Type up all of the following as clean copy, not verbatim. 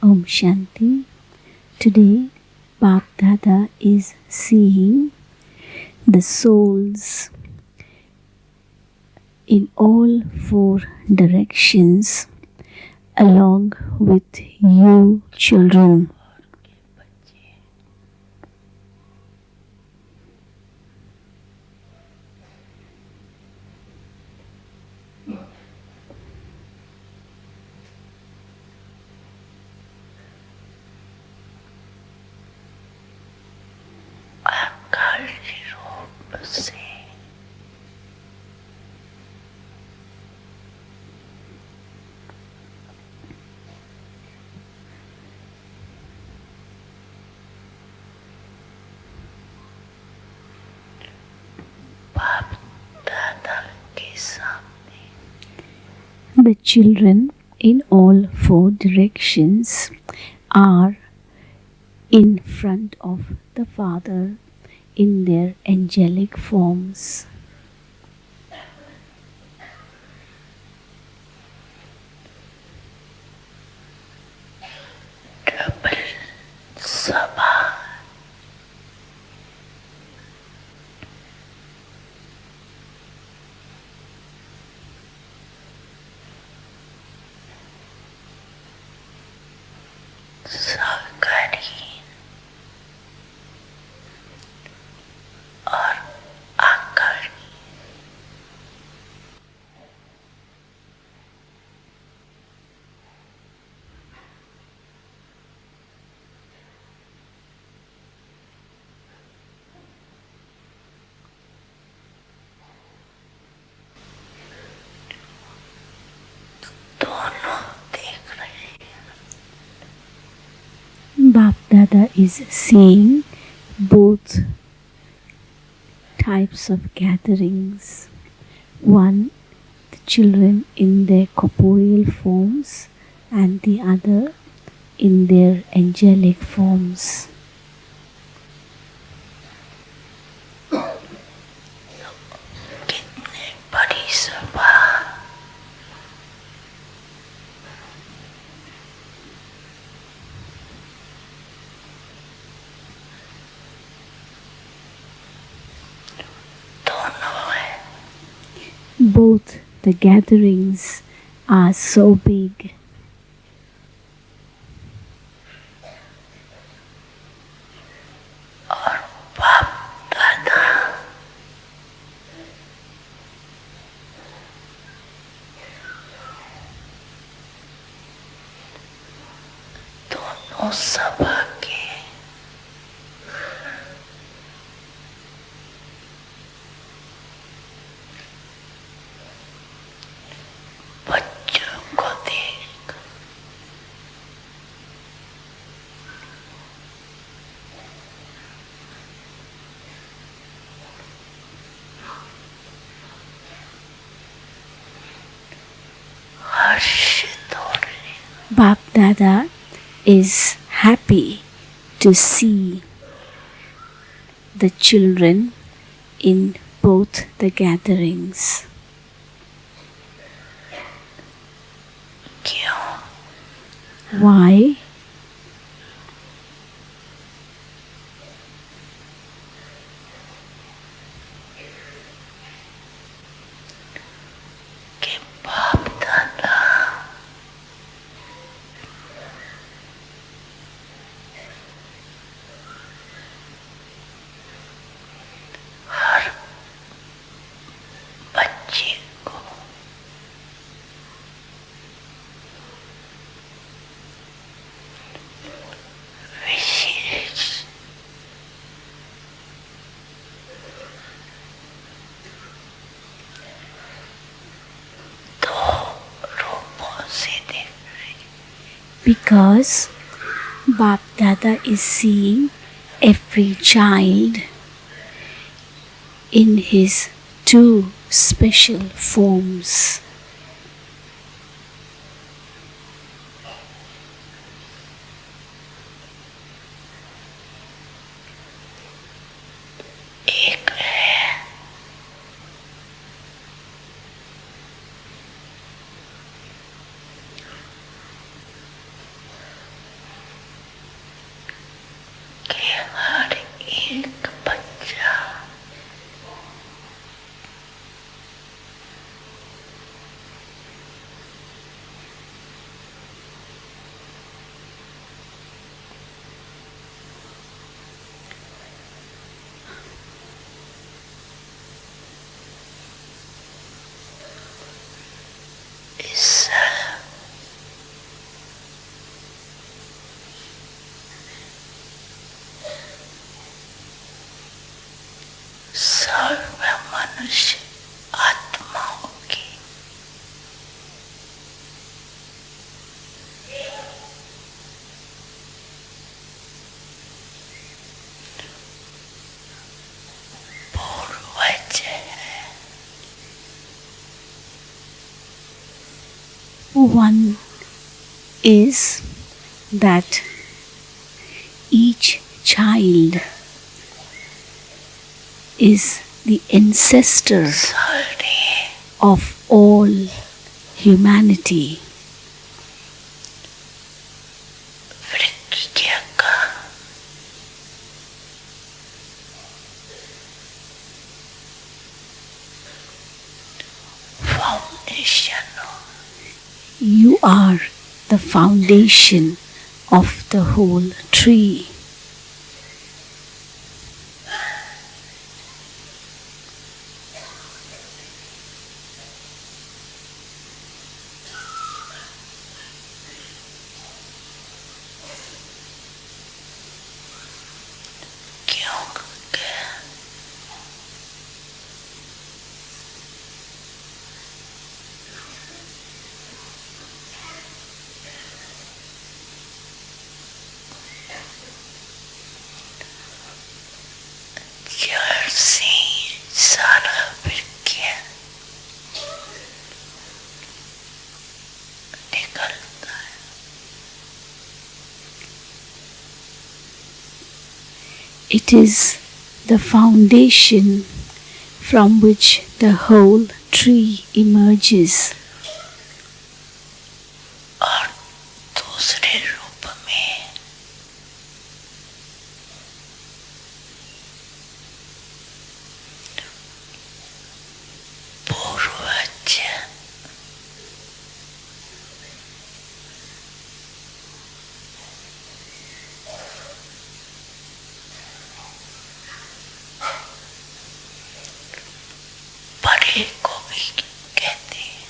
Om Shanti. Today, Bap Dada is seeing the souls in all four directions along with you children. The children in all four directions are in front of the Father in their angelic forms. Bap Dada is seeing both types of gatherings. One, the children in their corporeal forms, and the other in their angelic forms. Both the gatherings are so big. Bap Dada is happy to see the children in both the gatherings. Why? Because Bap Dada is seeing every child in his two special forms. हर एक बच्चा इस सर्व मनुष्य आत्माओं की पूर्वज है। One is that each child is the ancestor of all humanity. वृक्ष का foundation You are the foundation of the whole tree. क्योंकि जड़ से सारा विज्ञान निकलता है। It is the foundation from which the whole tree emerges. और दूसरे रूप में पूर्वज बड़े को भी कहते हैं।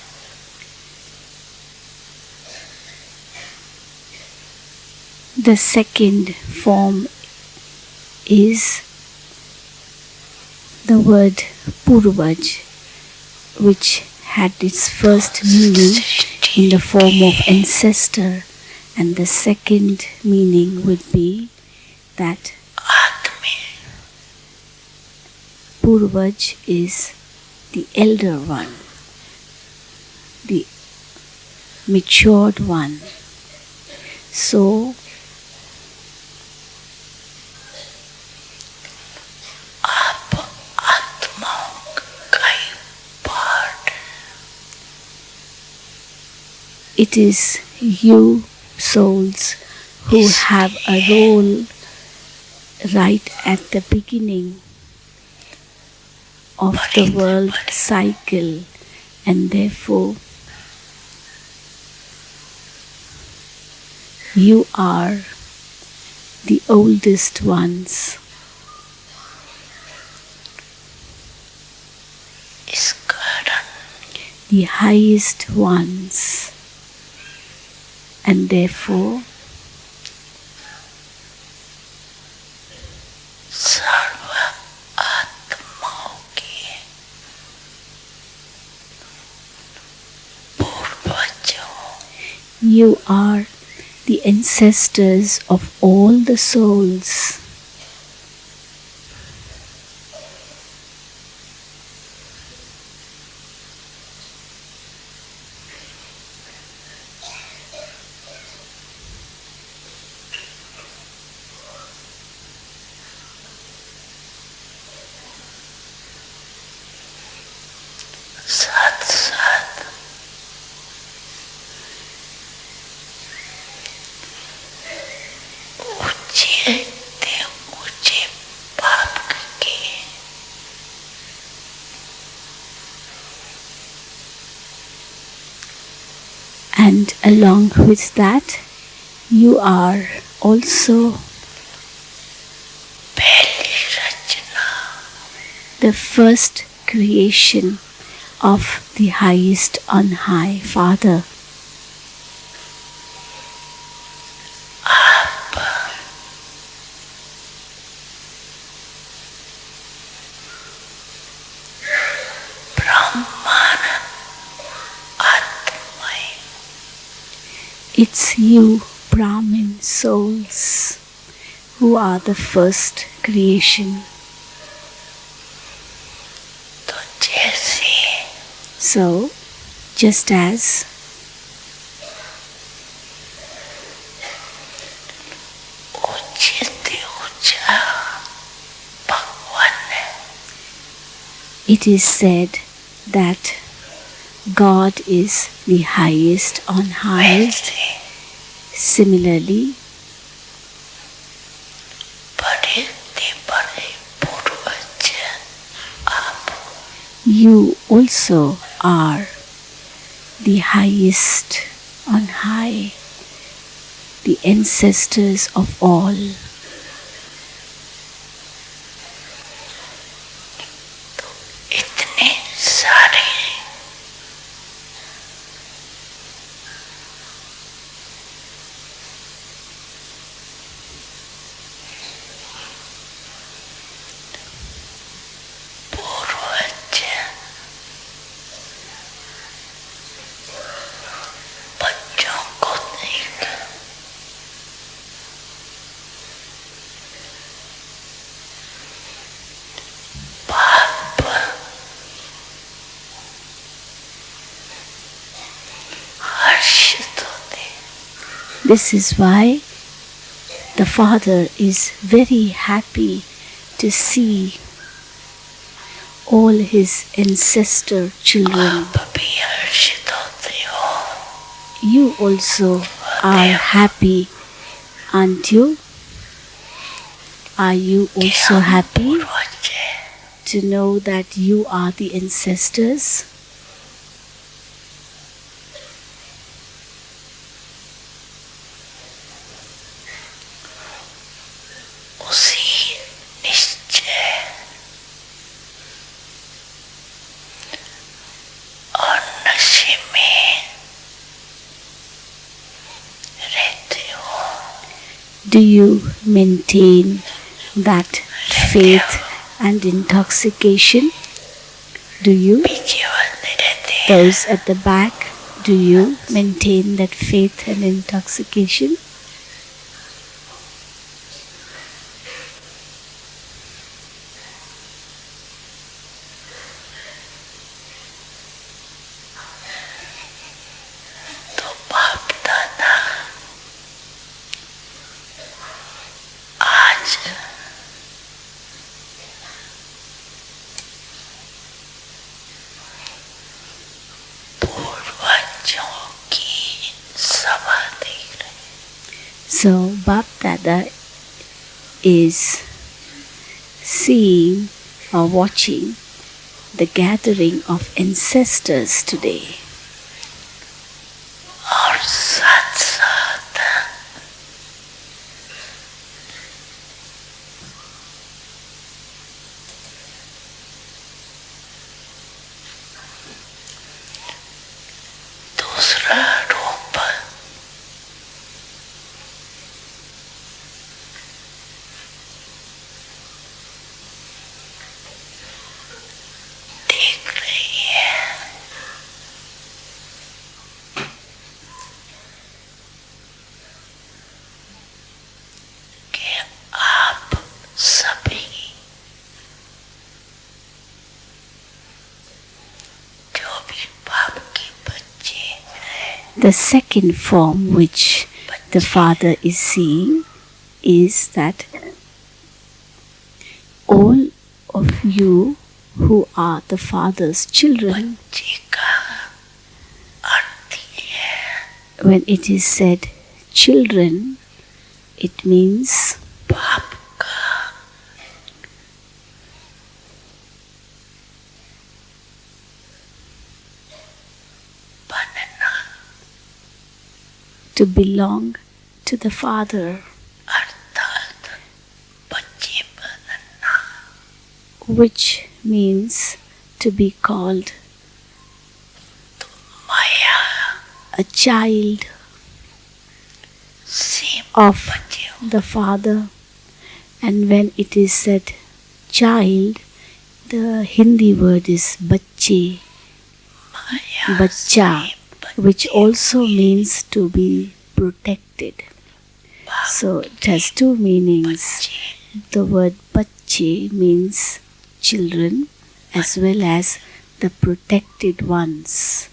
The second form is the word Purvaj, which had its first meaning in the form of ancestor, and the second meaning would be that आदमी Purvaj is the elder one, the matured one. So आप आत्माओं का ही part it is you souls who have a role right at the beginning of the world cycle, and therefore you are the oldest ones. इस कारण The highest ones, and therefore सर्व आत्माओं के पूर्वजों you are the ancestors of all the souls. साथ साथ ऊंचे देव And along with that, you are also पहली रचना the first creation of the highest on high Father. आप ब्रह्मांड आत्माएं It's you, Brahmin souls, who are the first creation. तो जैसे So, just as ऊंचे से ऊंचा भगवान है it is said that God is the highest on high, वैसे similarly, बड़े से बड़े पूर्वज आप you also are the highest on high, the ancestors of all. इतने सारे पूर्वज बच्चों को देख बाप हर्षित होते This is why the Father is very happy to see all his ancestor children. आप भी हर्षित होते हो You also are happy, aren't you? Are you also happy पूर्वज है to know that you are the ancestors? उसी निश्चय और नशे में रहते हो Do you maintain that faith and intoxication? Do you? पीछे वाले रहते हैं Those at the back, do you maintain that faith and intoxication? तो बाप दादा आज पूर्वजों की सभा देख रहे हैं So Bap Dada is seeing or watching the gathering of ancestors today. और साथ साथ दूसरा रूप देख रही है कि आप सभी जो भी बाप के बच्चे हैं The second form which the Father is seeing is that all of you who are the Father's children, बच्चे का अर्थ ये है when it is said children, it means बाप का बनना to belong to the Father, अर्थात बच्चे बनना which means to be called Maya a child से of बचे हो the Father. And when it is said child, the Hindi word is bacche, Maya bachcha, से which बचे also means to be protected. So it has two meanings. बच्चे The word bacche means children as well as the protected ones.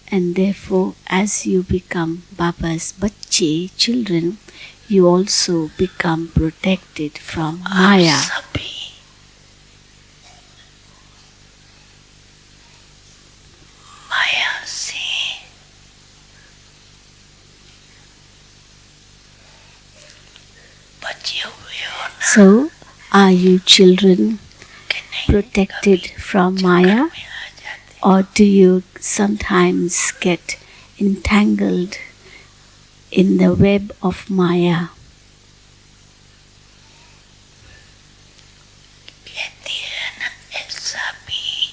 And therefore, as you become Baba's bacche, children, you also become protected from आप Maya. सभी माया से बचे हुए हो ना So, are you children कि नहीं protected from Maya? में आ जाते Or do you sometimes get entangled in the web of Maya? कहती है ना ऐसा भी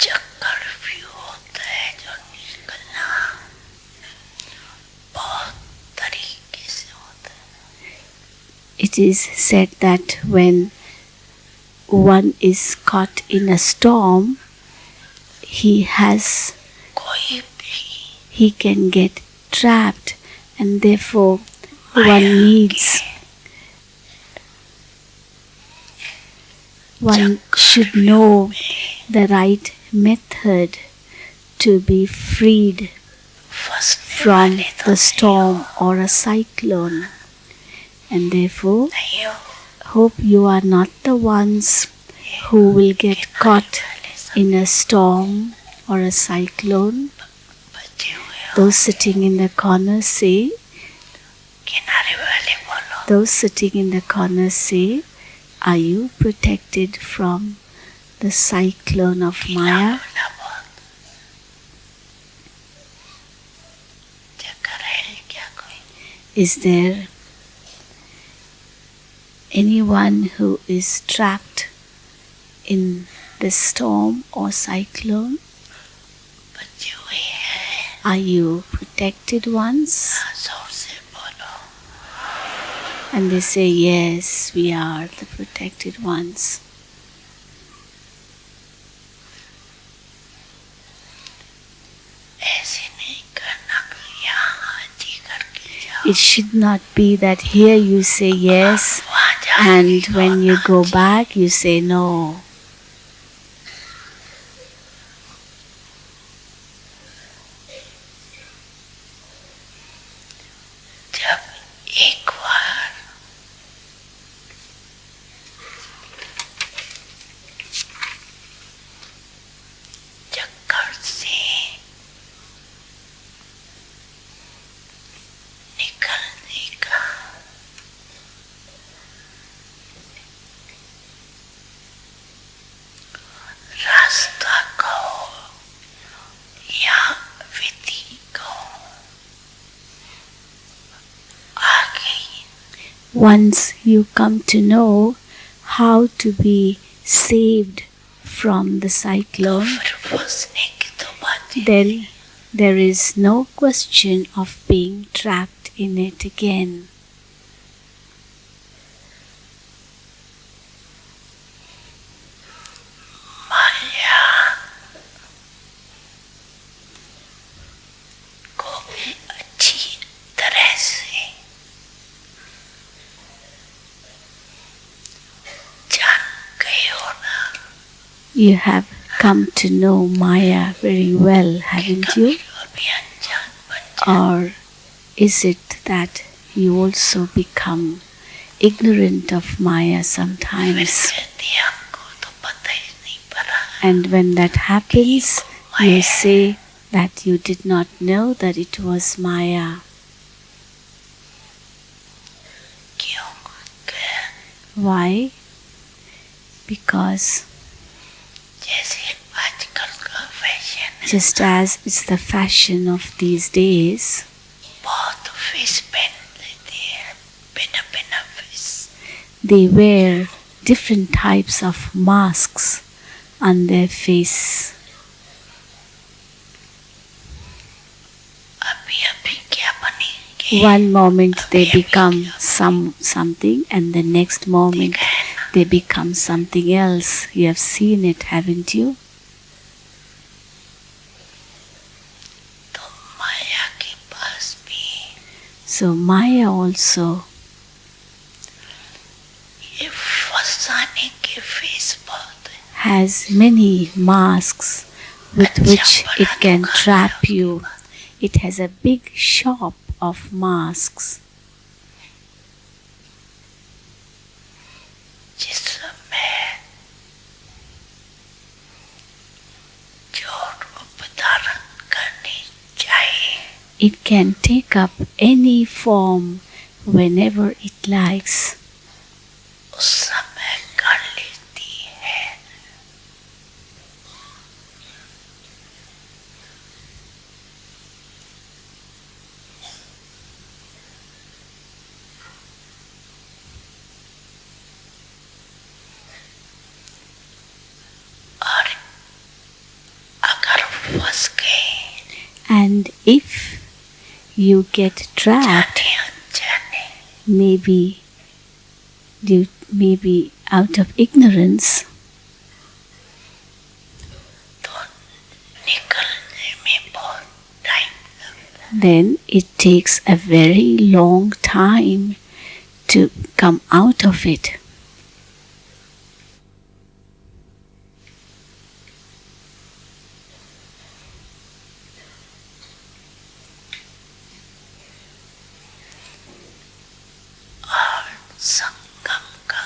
चक्कर भी होता है जो निकलना बहुत तरीके से होता है It is said that when one is caught in a storm, he कोई भी can get trapped, and therefore one should know the right method to be freed फंसने from वाले तो the storm or a cyclone. And therefore, नहीं हो hope you are not the ones who will get caught in a storm or a cyclone. बचे हुए हो Those sitting in the corner say, किनारे वाले बोलो those sitting in the corner say, are you protected from the cyclone of Maya? बोला बहुत चक्कर है क्या कोई Is there anyone who is trapped in the storm or cyclone? बचे हुए हैं Are you protected ones? जोर से बोलो And they say, yes, we are the protected ones. ऐसे नहीं करना यहाँ जी करके जाओ It should not be that here you say yes, वहाँ जाके and when you go back you say no. जब एक बार चक्कर से निकलने का रास्ता कहो या विधि कहो आगे Once you come to know how to be saved from the cyclone, फिर फंसने की तो बात ही then there is no question of being trapped in it again. माया को अच्छी तरह से जान गए हो ना You have come to know Maya very well, haven't you? अभी अनजान बन जाए Or is it that you also become ignorant of Maya sometimes? कहती है हमको तो पता ही नहीं पड़ा And when that happens, you say that you did not know that it was Maya. क्यों क्या Why? Because जैसे आजकल का फैशन है just as it's the fashion of these days. बहुत फेस पेन लेते हैं, बिना बिना face. They wear different types of masks on their face. अभी अभी क्या बनेंगे? One moment they become something, and the next moment they become something else. You have seen it, haven't you? तो माया के पास भी So Maya also ये फसाने के फेस बहुत है. has many masks with which it can trap you. It has a big shop of masks. जिसमें जो रूप धारण करनी चाहिए. It can take up any form whenever it likes. उस समय कर लेती है. और अगर फंस गए And if you get trapped, जाने अनजाने maybe out of ignorance, तो निकलने में बहुत टाइम लगता है. then it takes a very long time to come out of it. और संगम का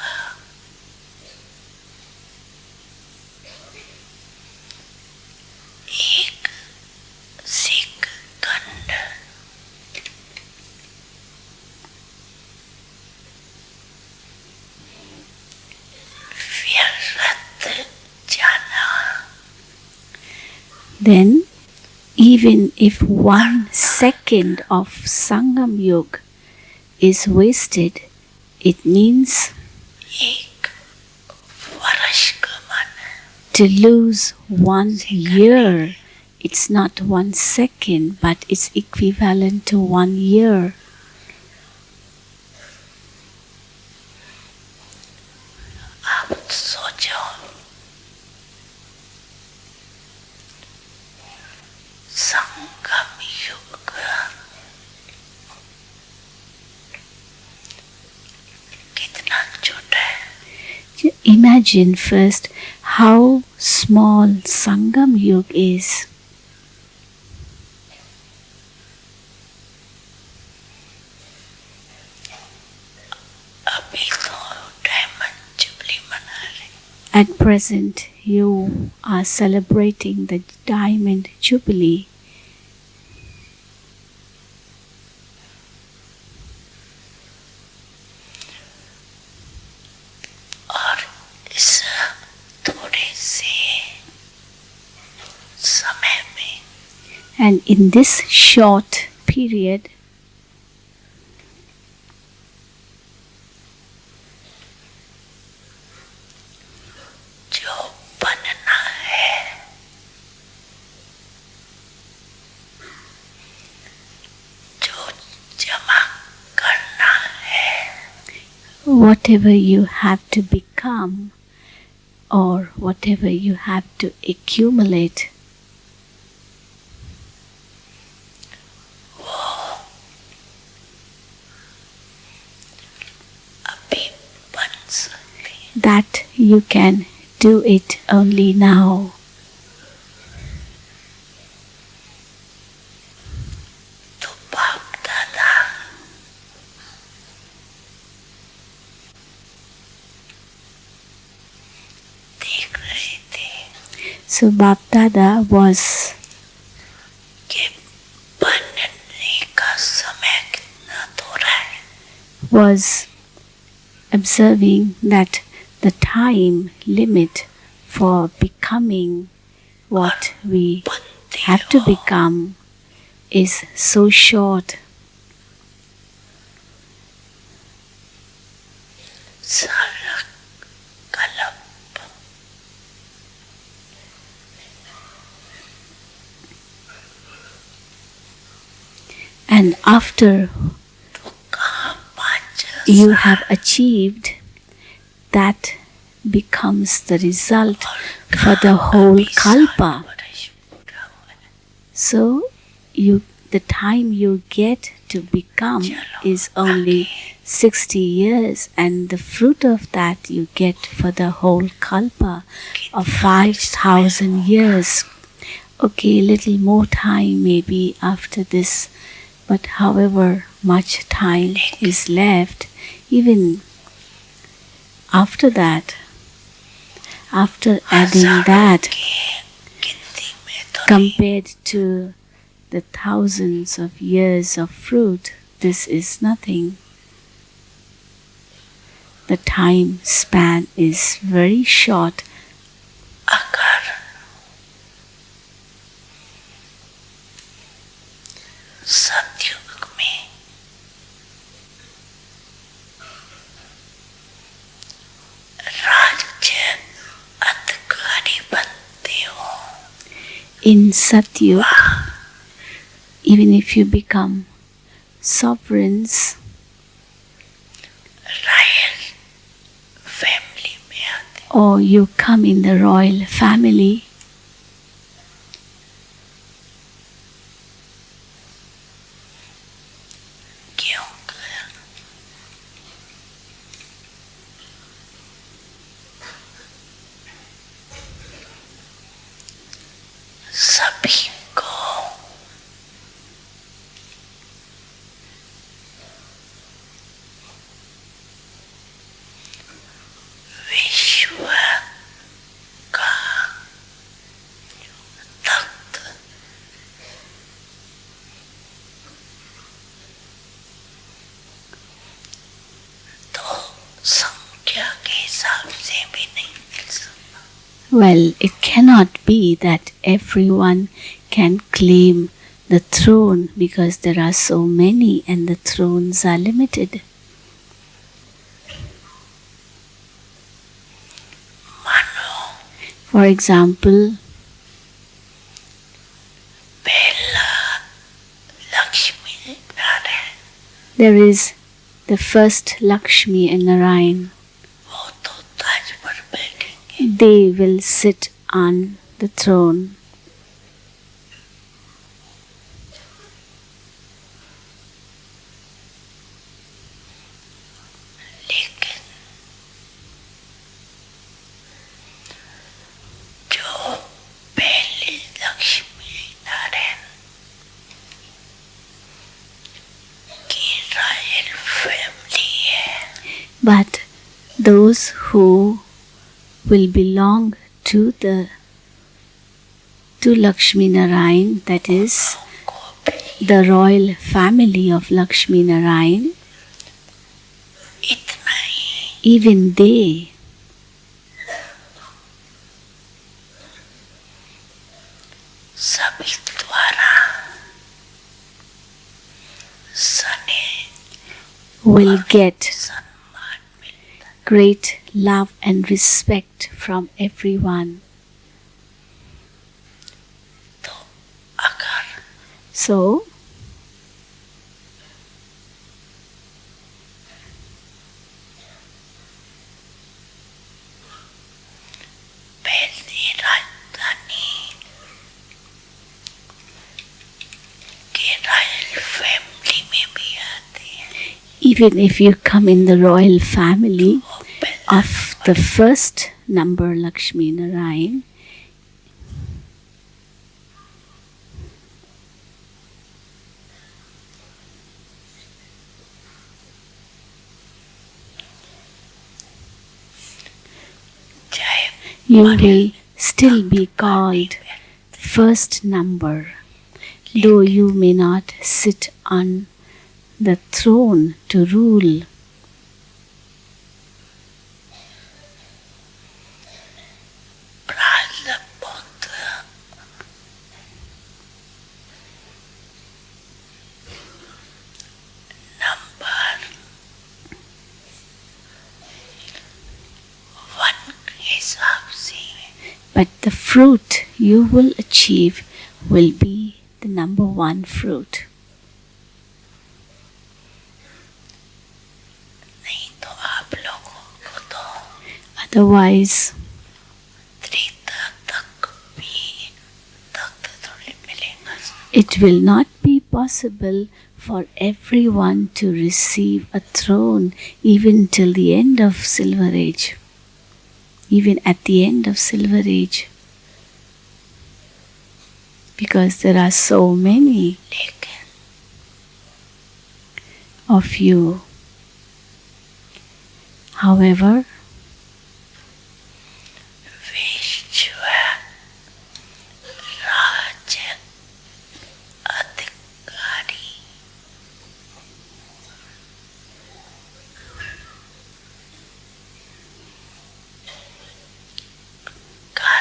एक सिख खंड व्यर्थ जाना. Then, even if 1 second of Sangam Yoga is wasted, it means एक वर्ष का मन to lose 1 year. It's not 1 second, but it's equivalent to 1 year. आप सोचो संगम युग कितना छोटा है. Imagine first how small Sangam Yoga is. अभी तो डायमंड जुबली मना रहे. At present, you are celebrating the Diamond Jubilee. और इस थोड़े से समय में And in this short period, जो बनना है जो जमा करना है whatever you have to become or whatever you have to accumulate, वो अभी बन सकती. that you can do it only now. तो बाप दादा देख रहे थे So Bap Dada was कि बनने का समय कितना थोड़ा है. observing that the time limit for becoming what we बन have to become is so short. Sarak kalap. And after you have achieved, that becomes the result for the whole kalpa. So the time you get to become is only 60 years, and the fruit of that you get for the whole kalpa of 5,000 years. Okay, little more time maybe after this, but however much time is left, even after that, after adding that, compared to the thousands of years of fruit, this is nothing. The time span is very short. Agar सतयुग में राज्य अधिकारी बनते हो. In Satyug, even if you become sovereigns, royal family में आते. or you come in the royal family, क्यों? सभी को विश्व का तख्त तो संख्या के हिसाब से भी नहीं मिल सकता. well, it cannot be that everyone can claim the throne because there are so many and the thrones are limited. मानो For example, पहला Lakshmi Narayan there is the first Lakshmi and Narayan. वो तो ताज पर बैठेंगे. They will sit on the throne. लेकिन जो पहली लक्ष्मी नारायण की रॉयल फैमिली है, But those who will belong to Lakshmi Narayan, that is को भी the royal family of Lakshmi Narayan, इतना ही even they सभी द्वारा सने will get सम्मान मिलता. great love and respect from everyone. तो अगर So, पहली राजधानी के रॉयल फैमिली में भी आते हैं, even if you come in the royal family वो पहला of the first number Lakshmi Narayan, चाहे you will still be called first number, though you may not sit on the throne to rule. प्रारब्ध but the fruit you will achieve will be the number one fruit. नहीं तो आप लोगों को तो Otherwise, Treta तक भी तख्त थोड़ी मिलेगा. it will not be possible for everyone to receive a throne even till the end of Silver Age. Even at the end of Silver Age. Because there are so many लेकिन of you. However, विश्व राज्य अधिकारी का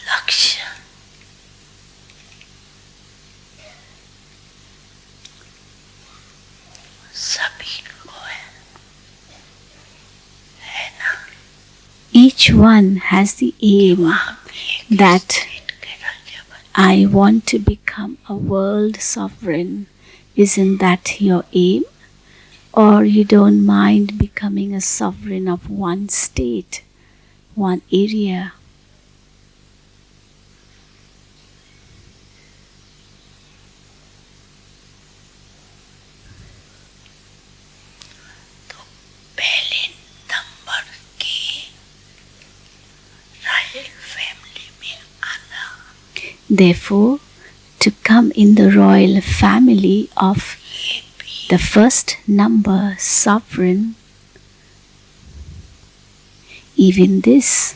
लक्ष्य सभी को है ना. each one has the aim that I want to become a world sovereign. Isn't that your aim? Or you don't mind becoming a sovereign of one state, one area? पहले नंबर की रॉयल फैमिली में आना. Therefore, to come in the royal family of ये भी the first number sovereign, even this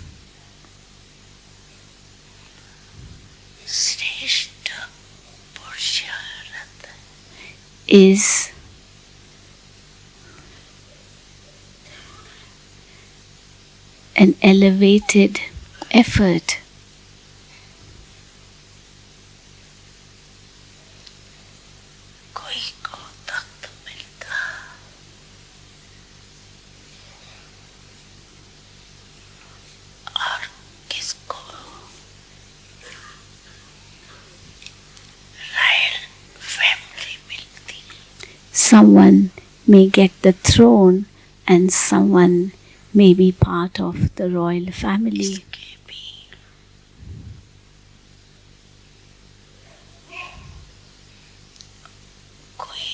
श्रेष्ठ पुरुषार्थ is an elevated effort. कोई को तख्त मिलता और किसको रॉयल फैमिली मिलती. Someone may get the throne and someone may be part of the royal family. इसके भी कोई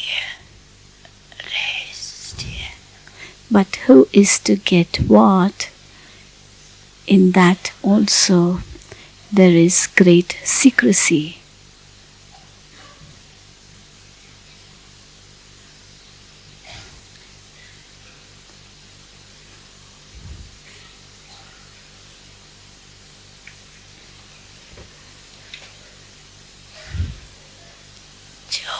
रहस्य. But who is to get what? In that also there is great secrecy. जो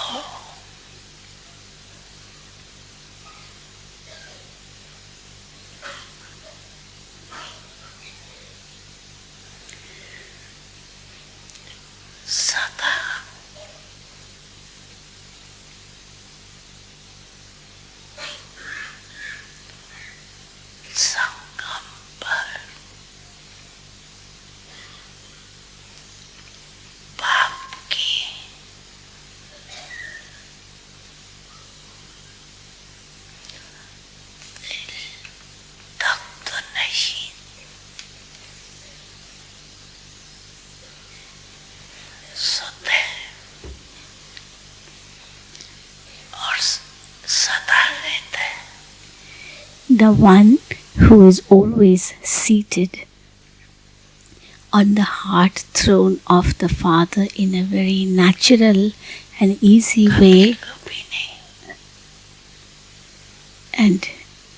सदा संगम पर बाप की तख्त नहीं सोते और सदा रहते. The one who is always seated on the heart throne of the Father in a very natural and easy way कभी नहीं and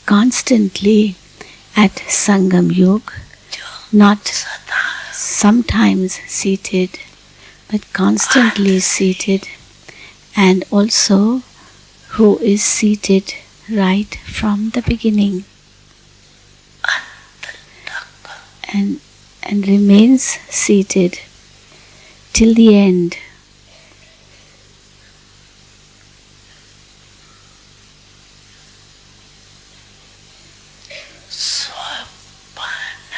constantly at Sangam Yoga, जो not सदा sometimes seated but constantly seated, and also who is seated right from the beginning अंत तक and remains seated till the end. स्वपान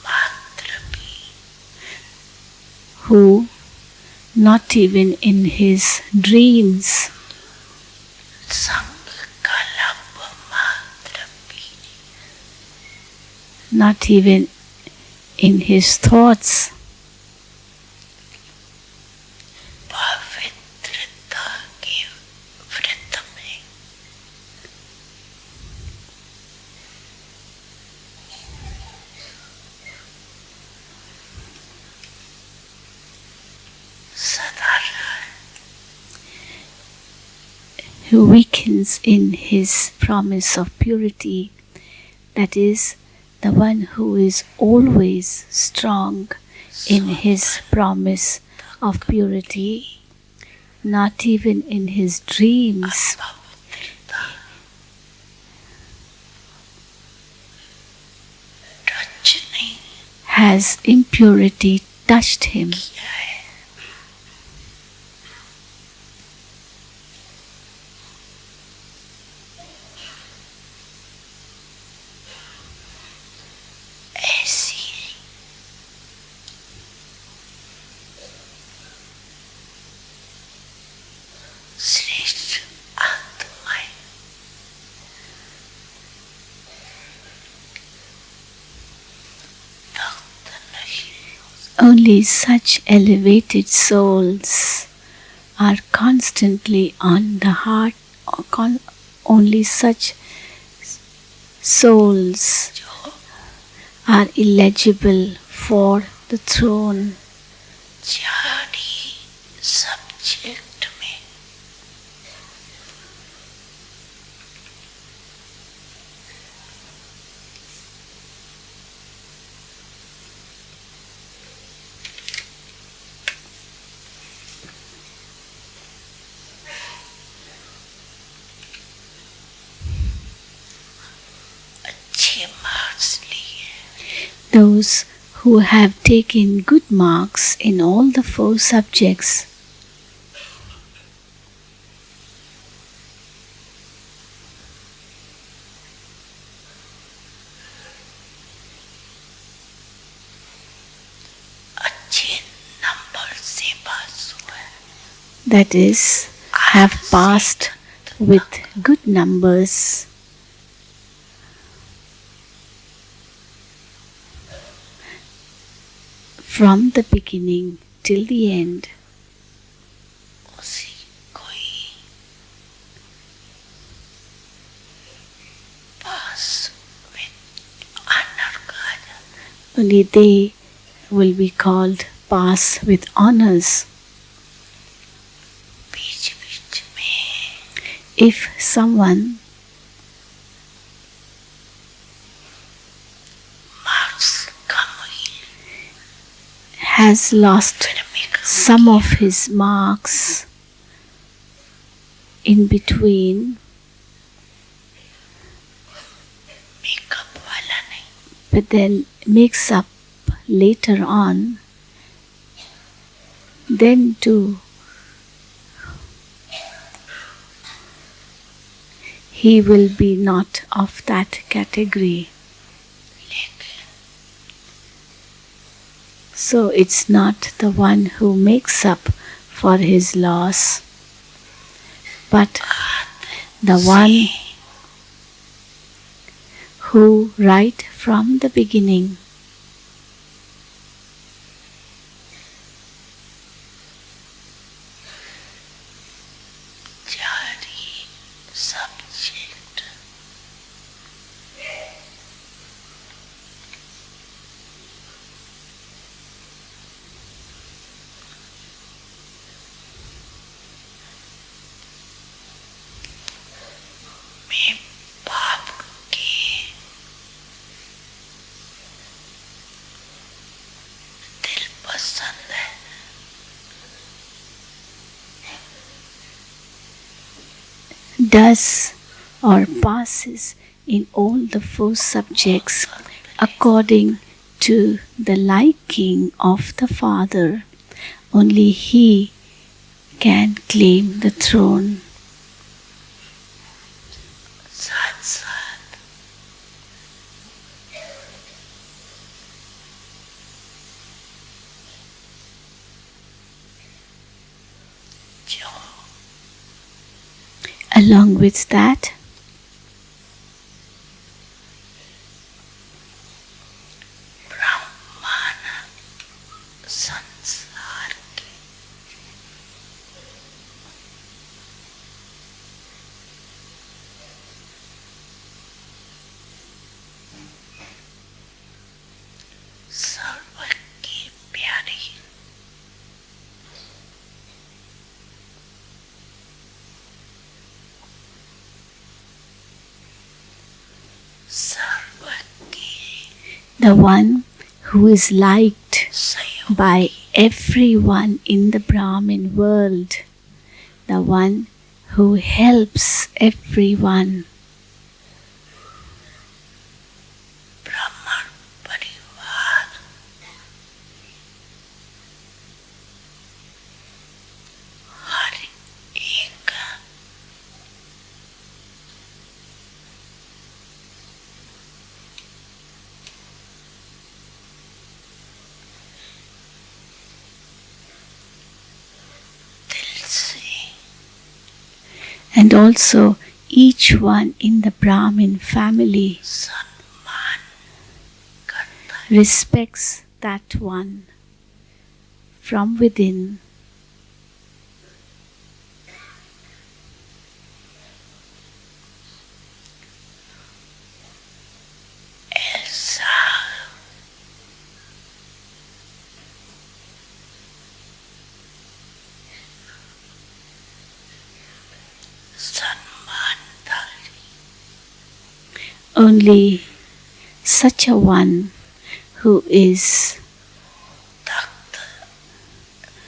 मात्र भी who not even in his dreams, not even in his thoughts, who weakens in his promise of purity, that is, the one who is always strong in his promise of purity, not even in his dreams has impurity touched him. Only such elevated souls are constantly on the heart, only such souls are eligible for the throne. subject में अच्छे marks लिए, those who have taken good marks in all the 4 subjects अच्छे number से पास हुए, that is, have passed with good numbers, from the beginning till the end. उसी कोई पास with honor कहा जाता, Only they will be called pass with honors. बीच बीच में If someone marks कम हुई, has lost some of his marks in between, makeup वाला नहीं, but then makes up later on, then too he will be not of that category. लेकिन So it's not the one who makes up for his loss, but the one who right from the beginning जारी subject में बाप के दिल पसंद है, does or passes in all the 4 subjects according to the liking of the Father, only he can claim the throne. साथ साथ Along with that, ब्रह्मांड संसार के सर्व की प्यारी सर्व की the one who is liked सहयोग by everyone in the Brahmin world, the one who helps everyone, ब्राह्मण परिवार हर एक दिल से and also each one in the Brahmin family सम्मान करता है respects that one from within. ऐसा सम्मानदारी Only such a one who is तख्त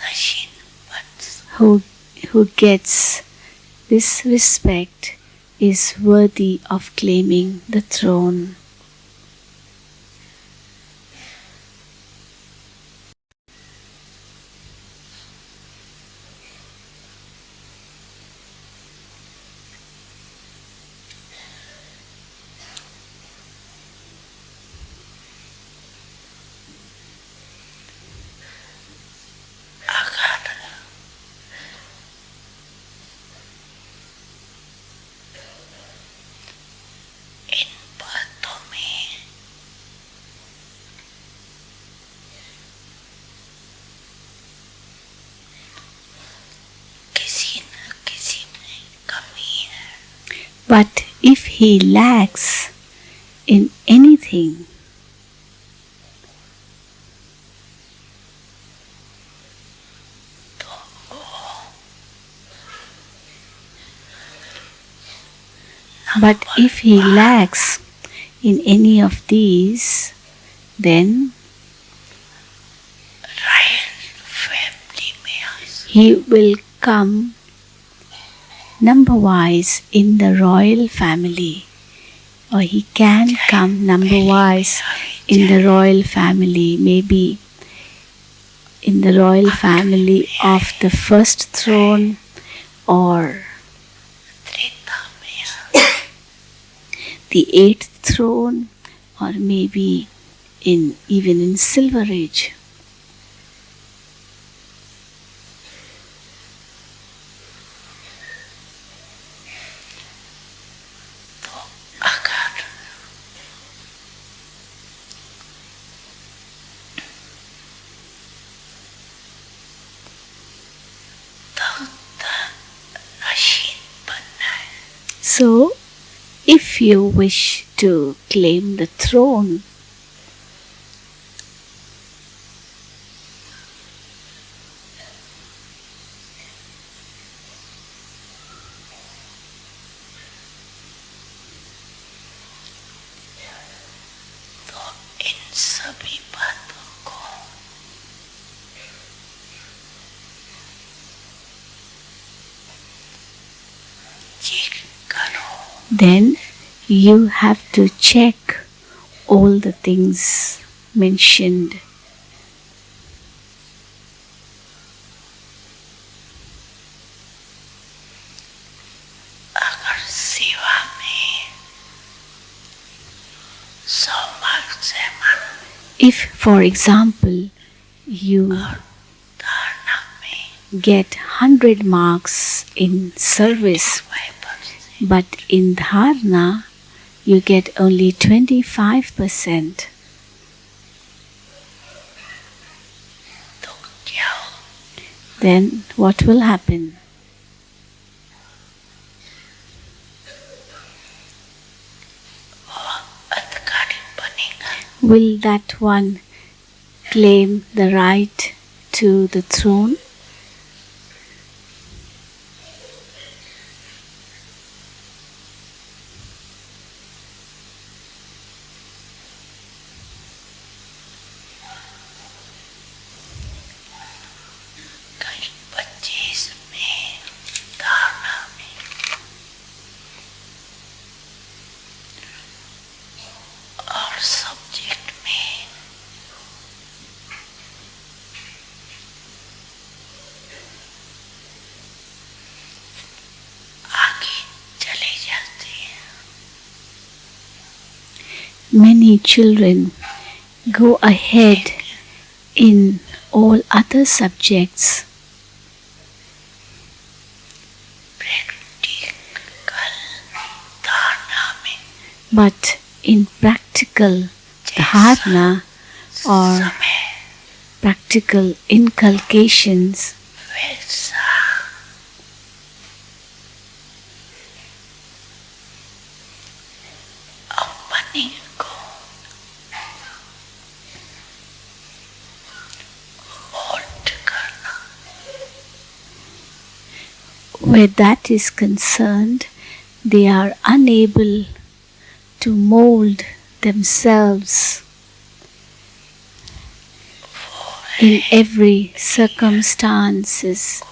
नशीन बन who gets this respect is worthy of claiming the throne. अगर इन बातों में किसी न किसी में कमी है But if he lacks in anything, तो वो but if he lacks in any of these, then royal family में आ he will come number wise in the royal family, or he can come number wise in the royal family, maybe in the royal family of the first throne or Treta में आ the eighth throne, or maybe in even in Silver Age. तो अगर तख्त नशीन बनना है So, if you wish to claim the throne, तो इन सभी बातों को check करो then you have to check all the things mentioned. अगर सेवा में 100 मार्क से मन If, for example, you धारणा में get 100 marks in service 5% But in dharana, you get only 25%. तो क्या हो? Then what will happen? वो अधिकारी बनेगा. Will that one claim the right to the throne? कहीं बच्चे इसमें धारणा में और सब्जेक्ट में आगे चले जाते हैं. Many children go ahead in all other subjects, practical धारणा में but in practical dharana or समय practical inculcations, वैसा अपने को मोल्ड करना. where that is concerned, they are unable to mold themselves in every circumstances,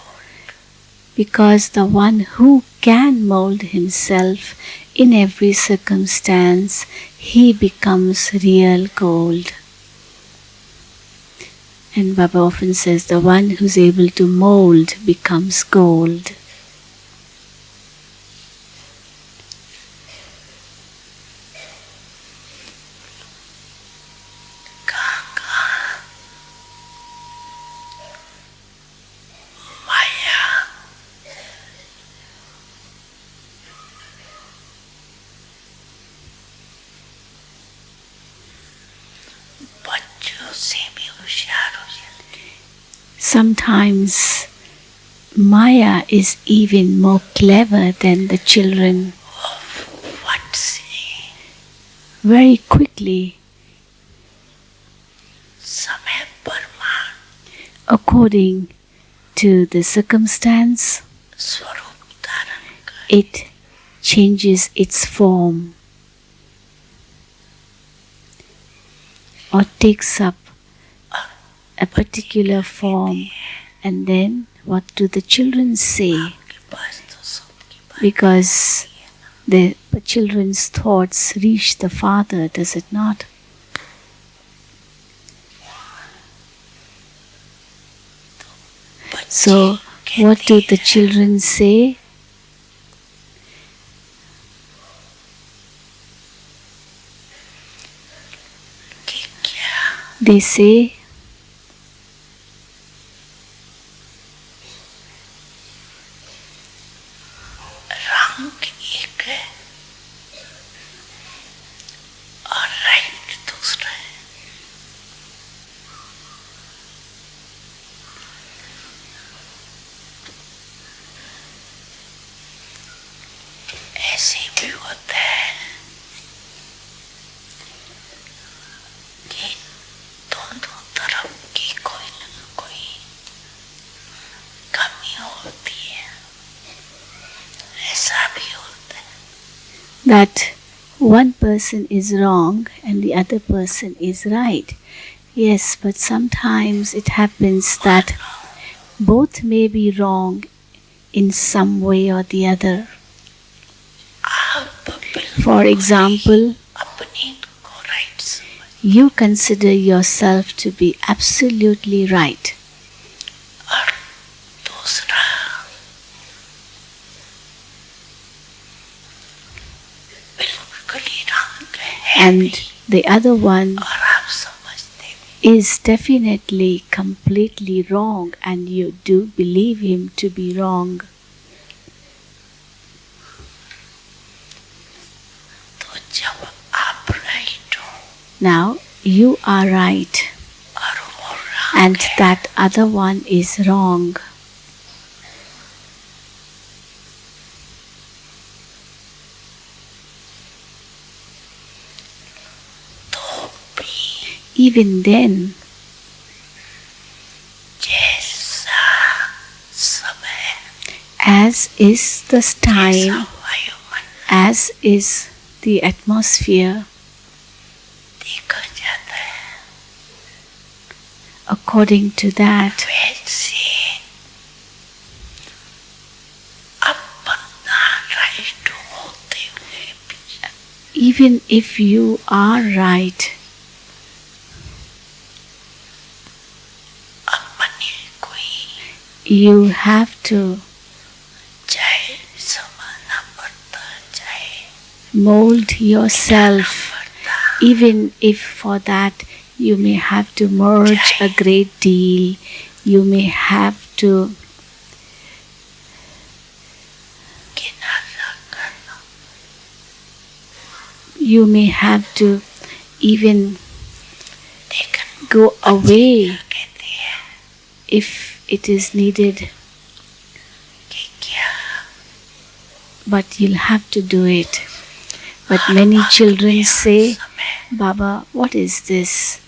because the one who can mold himself in every circumstance, he becomes real gold. And Baba often says the one who's able to mold becomes gold. कहाँ माया बच्चों से भी होशियार हो जाती है. Sometimes Maya is even more clever than the children. फट से Very quickly, समय प्रमाण according to the circumstance, स्वरूप धारण कर it changes its form or takes up a particular form. And then what do the children say? के पास तो सबके पास Because the children's thoughts reach the father, does it not? So what do the children say? कि क्या They say, रंग एक है और right दूसरा है. ऐसे भी होता है कि दोनों तरफ की कोई न कोई कमी होती है. ऐसा भी होता है. that one person is wrong and the other person is right. Yes, but sometimes it happens that both may be wrong in some way or the other. आप बिल्कुल For example, अपने को राइट समझ you consider yourself to be absolutely right, और दूसरा बिल्कुल ही रंग है and भी the other one और आप समझते भी. is definitely completely wrong and you do believe him to be wrong. Now you are right और वो राग and है। that other one is wrong. तो भी Even then, जैसा समय as is the जैसा time, वायुमंडल as is the atmosphere, देखा जाता है, according to that, वैसे अपना राइट होते हुए भी even if you are right, अपने कोई you have to चाहे समाना पड़ता, चाहे mold yourself, पड़ता, even if for that you may have to merge a great deal, you may have to किनारा करना, you may have to even लेकिन go away कहते हैं if it is needed, कि क्या but you'll have to do it. But many children say, Baba, what is this?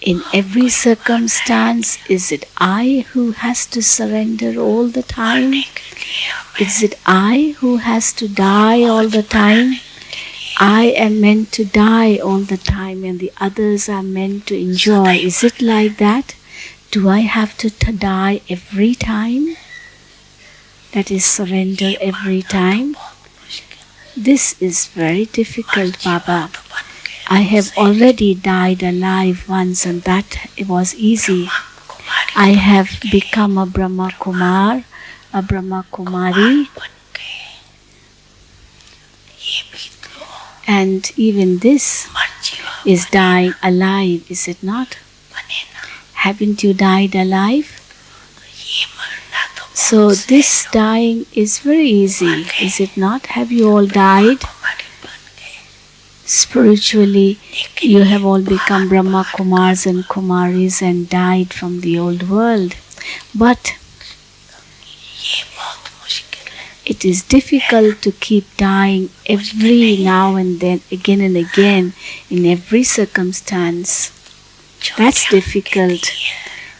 In every circumstance, is it I who has to surrender all the time? के लिए हमें Is it I who has to die all the time? I am meant to die all the time and the others are meant to enjoy. Is it like that? Do I have to die every time? That is surrender every time? बहुत मुश्किल This is very difficult, Baba. तो बन गए I have already died alive once and that was easy. Kumari I have become a Brahma Kumar, a Brahma Kumari, बन गए, ये भी तो and even this मर्जी is dying alive, is it not? बने ना, Haven't you died alive? ये मरना तो So this dying is very easy, is it not? Have you all died? कुमारी बन गए, Spiritually, you have all become Brahma Kumars and Kumaris and died from the old world. But ये बहुत मुश्किल है, it is difficult to keep dying every now and then, again and again, in every circumstance. That's difficult.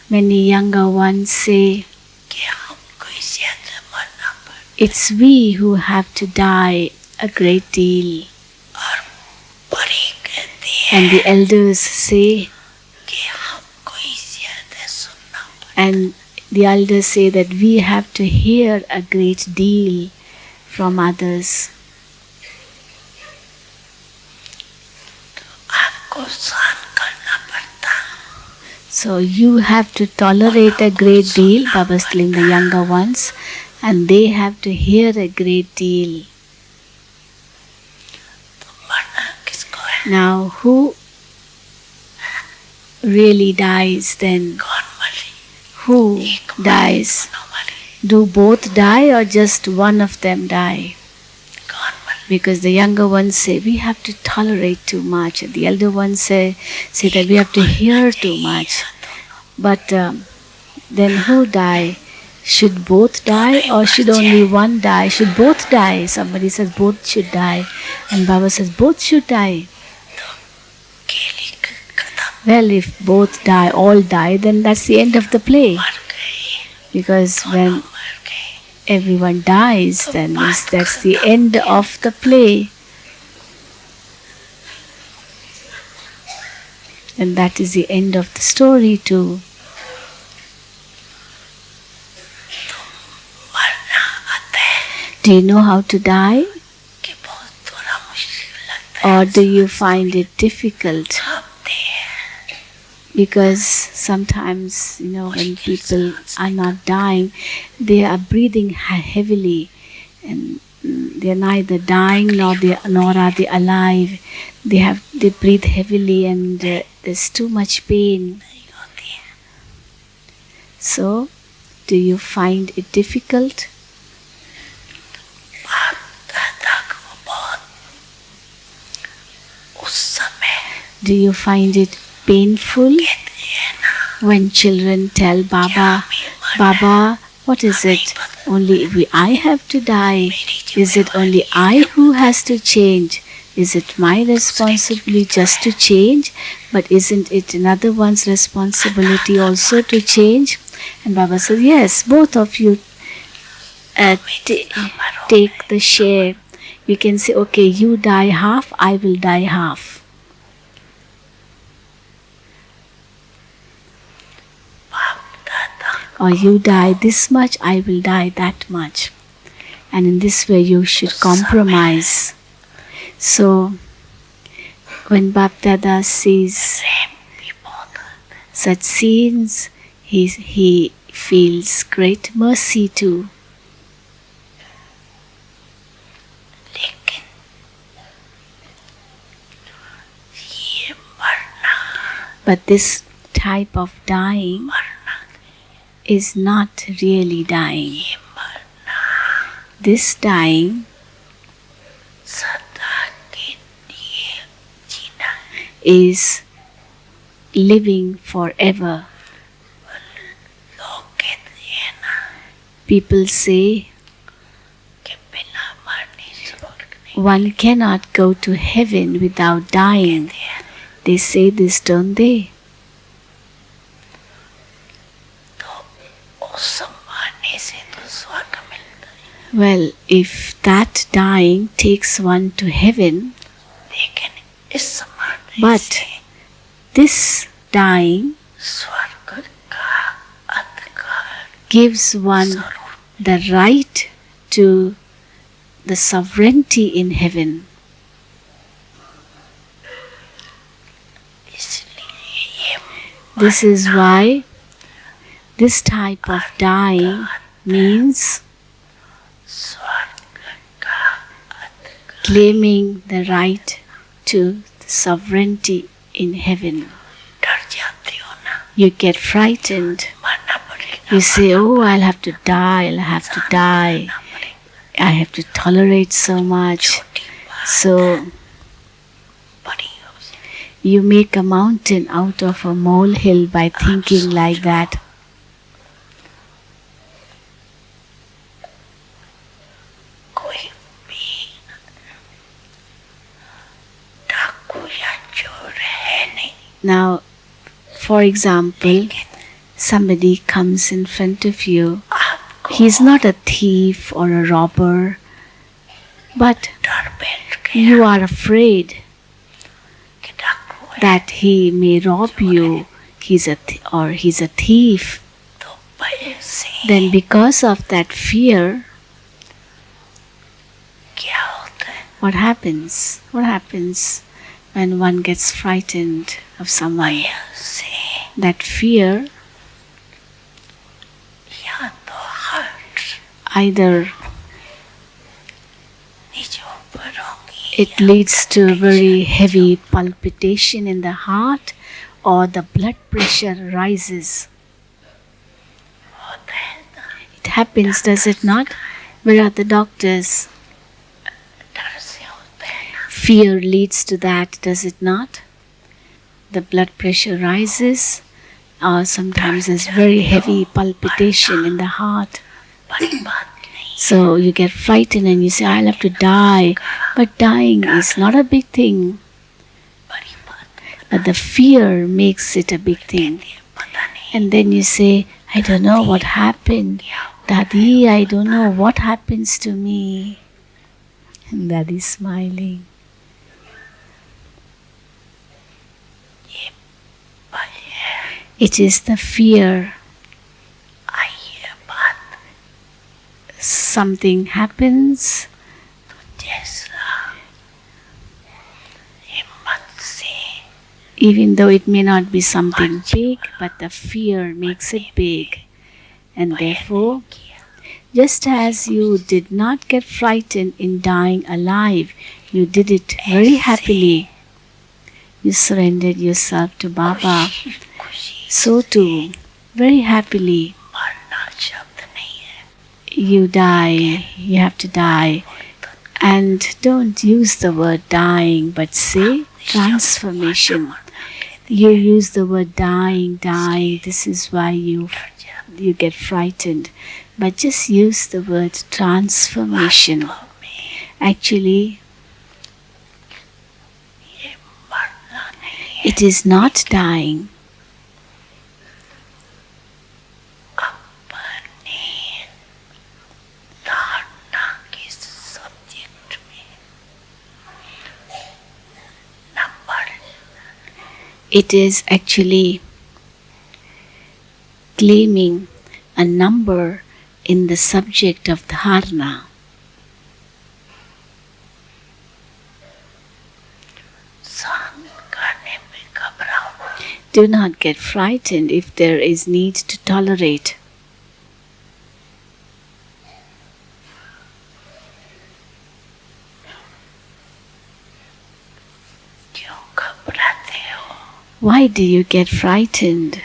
Many younger ones say, कि हमको ज्यादा मरना पड़ता it's we who have to die a great deal. और बड़े कहते हैं And the elders say, कि हमको ज्यादा सुनना पड़ता, and the elders say that we have to hear a great deal from others. आपको सहन करना पड़ता, So you have to tolerate a great deal, Baba's telling the younger ones, and they have to hear a great deal. तो मरना किसको है, Now who really dies then? कौन मरे, Who dies? दोनों मरे, Do both die or just one of them die? कौन मरे, Because the younger ones say we have to tolerate too much, and the elder ones say that we have to hear too much. But then who die? Should both die or should only one die? Should both die? Somebody says both should die, and Baba says both should die. खेली खत्म, Well, if both die, all die, then that's the end of the play. मर गए, Because when मर गए, everyone dies, then that's the end of the play. And that is the end of the story too. मरना आता है Do you know how to die? कि बहुत थोड़ा मुश्किल लगता है, Or do you find it difficult? भागते हैं, Because sometimes, when people are not dying, they are breathing heavily, and they are neither dying nor are they alive. They breathe heavily, and there's too much pain. नहीं होती है, So, do you find it difficult? भागता तक वो बहुत, उस समय Do you find it painful when children tell Baba, Baba, what is it? Only I have to die? Is it only I who has to change? Is it my responsibility just to change? But isn't it another one's responsibility also to change? And Baba says, yes, both of you take the share. You can say, okay, you die half, I will die half. Or you die this much, I will die that much. And in this way you should compromise. So when Bapdada sees such scenes, he feels great mercy too. But this type of dying is not really dying. This dying is living forever. People say one cannot go to heaven without dying. They say this, don't they? Well, if that dying takes one to heaven, but this dying gives one the right to the sovereignty in heaven. This is why this type of dying means claiming the right to the sovereignty in heaven. You get frightened. You say, oh, I'll have to die, I'll have to die. I have to tolerate so much. So you make a mountain out of a molehill by thinking like that. Now, for example, somebody comes in front of you. He's not a thief or a robber, but you are afraid that he may rob you, he's a thief. Then because of that fear, what happens? What happens when one gets frightened of someone? That fear either it leads to a very heavy palpitation in the heart, or the blood pressure rises. It happens, does it not? Where are the doctors? Fear leads to that, does it not? The blood pressure rises, or sometimes there's very heavy palpitation in the heart. So you get frightened and you say, I'll have to die. But dying is not a big thing. But the fear makes it a big thing. And then you say, I don't know what happened. Daddy, I don't know what happens to me. And Daddy's smiling. It is the fear. Something happens, even though it may not be something big, but the fear makes it big. And therefore, just as you did not get frightened in dying alive, you did it very happily. You surrendered yourself to Baba. So too, very happily, you die, you have to die. And don't use the word dying, but say transformation. You use the word dying, dying. This is why you get frightened. But just use the word transformation. Actually, it is not dying. It is actually claiming a number in the subject of dharana. Do not get frightened if there is need to tolerate. Why do you get frightened?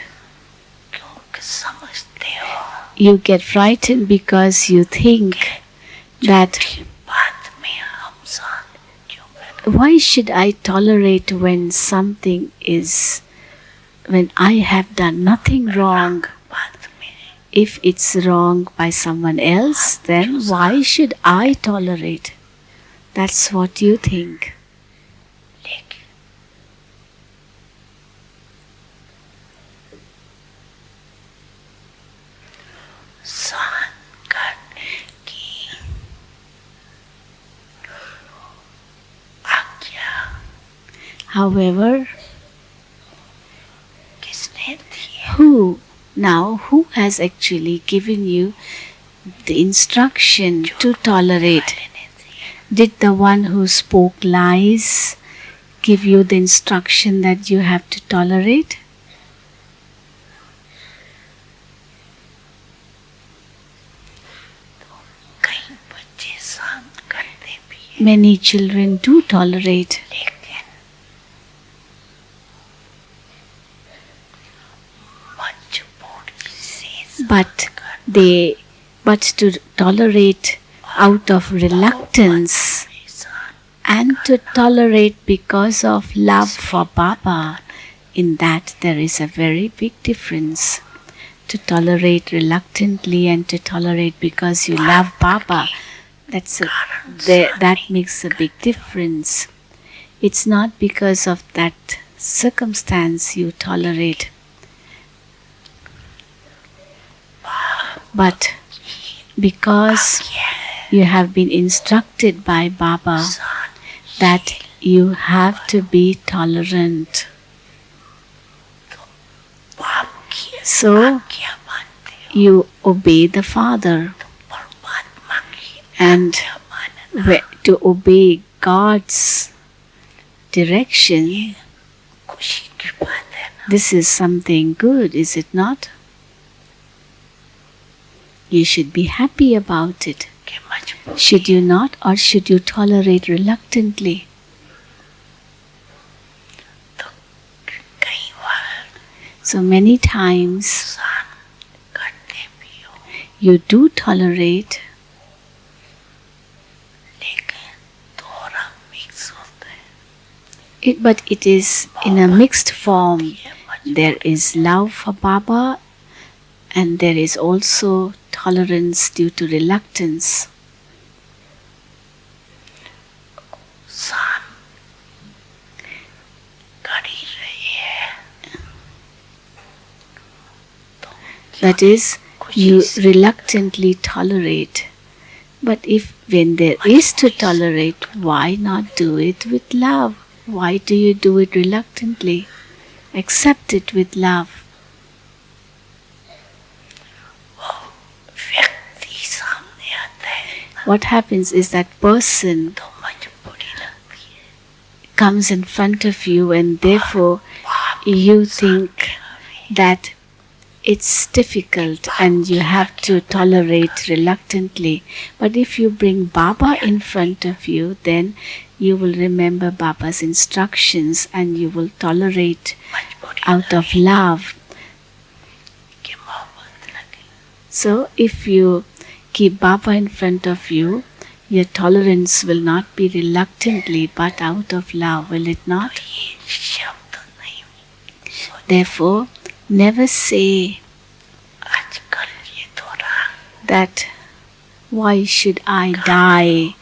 You get frightened because you think that why should I tolerate when something is, when I have done nothing wrong? If it's wrong by someone else, then why should I tolerate? That's what you think. However, who has actually given you the instruction to tolerate? Did the one who spoke lies give you the instruction that you have to tolerate? Many children do tolerate. But to tolerate out of reluctance and to tolerate because of love for Baba, in that there is a very big difference. To tolerate reluctantly and to tolerate because you love Baba, that makes a big difference. It's not because of that circumstance you tolerate, but because you have been instructed by Baba that you have to be tolerant. So you obey the Father, and to obey God's direction, this is something good, is it not? You should be happy about it. Should you not, or should you tolerate reluctantly? So many times you do tolerate, but it is in a mixed form. There is love for Baba and there is also tolerance due to reluctance. That is, you reluctantly tolerate. But when there is to tolerate, why not do it with love? Why do you do it reluctantly? Accept it with love. What happens is that person comes in front of you and therefore you think that it's difficult and you have to tolerate reluctantly. But if you bring Baba in front of you, then you will remember Baba's instructions and you will tolerate out of love. So if you keep Baba in front of you, Your tolerance will not be reluctantly but out of love, will it not? ये शब्द नहीं सोच Therefore, never say आजकल ये थोड़ा that why should I die?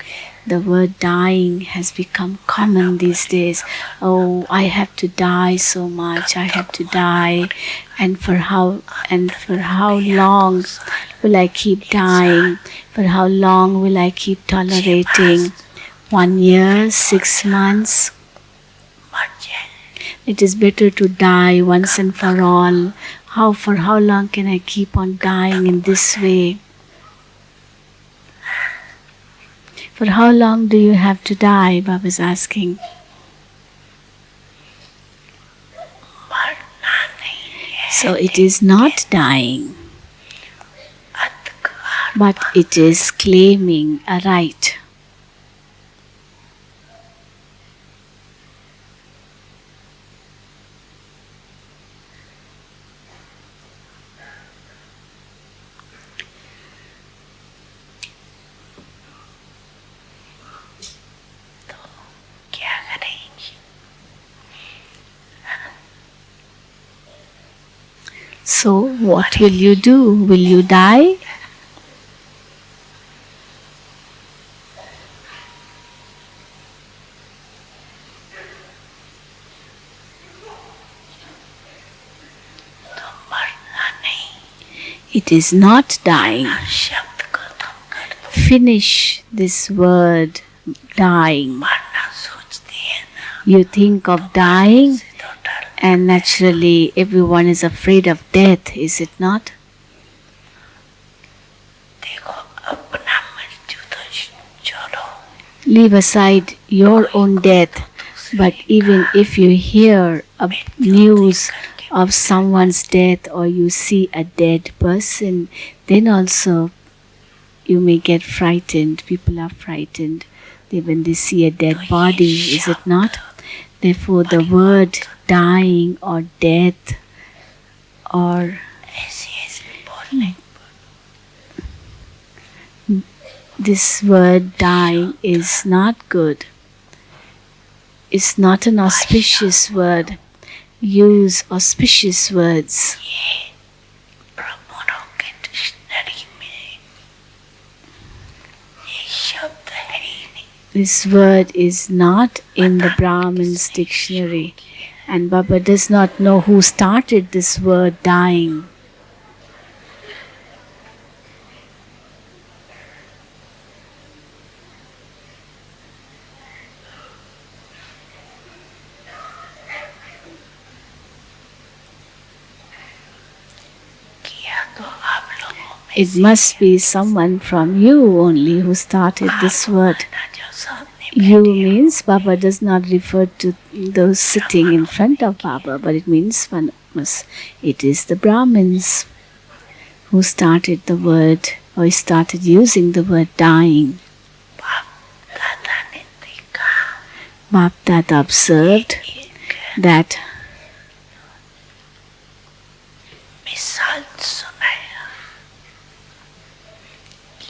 The word dying has become common these days. Oh, I have to die so much. I have to die, and for how long will I keep dying? For how long will I keep tolerating? 1 year, 6 months? मर जाए It is better to die once and for all. For how long can I keep on dying in this way? For how long do you have to die? Baba is asking. मरना नहीं है So it is not dying, अधिकार but it is claiming a right. क्या करेंगे So what will you do? Will you die? तो मरना नहीं It is not dying. शब्द खत्म कर दो Finish this word dying. मरना सोचती है ना You think of dying, से तो डर and naturally everyone is afraid of death, is it not? देखो अपना मृत्यु तो छोड़ो Leave aside your own death, but even if you hear a news of someone's death or you see a dead person, then also you may get frightened. People are frightened when they see a dead body, is it not? Therefore, the word dying or death or ऐसे ऐसे बोलने this word dying is not good. It's not an auspicious word. Use auspicious words. ये ब्राह्मणों के dictionary में ये शब्द है ही नहीं This word is not in the Brahmin's dictionary, and Baba does not know who started this word dying. किया तो आप लोगों में It must be someone from you only who started this word. ना जो सामने You means Baba does not refer to those sitting in front of Baba, but it means one must. It is the Brahmins who started the word or started using the word dying. बाप दादा ने देखा Bap Dada observed एक that मिसाल सुनाया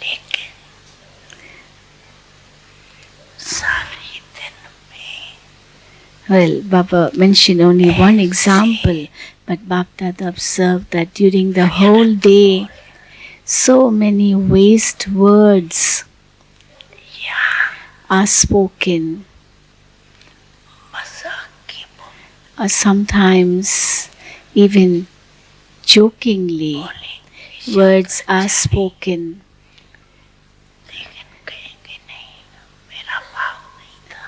लेकिन सारी दिन में well, Baba mentioned only one example, but Bap Dada observed that during the whole day, so many waste words यहाँ are spoken, मजाक की or sometimes even jokingly बोली words are spoken. लेकिन कहेंगे नहीं मेरा भाव नहीं था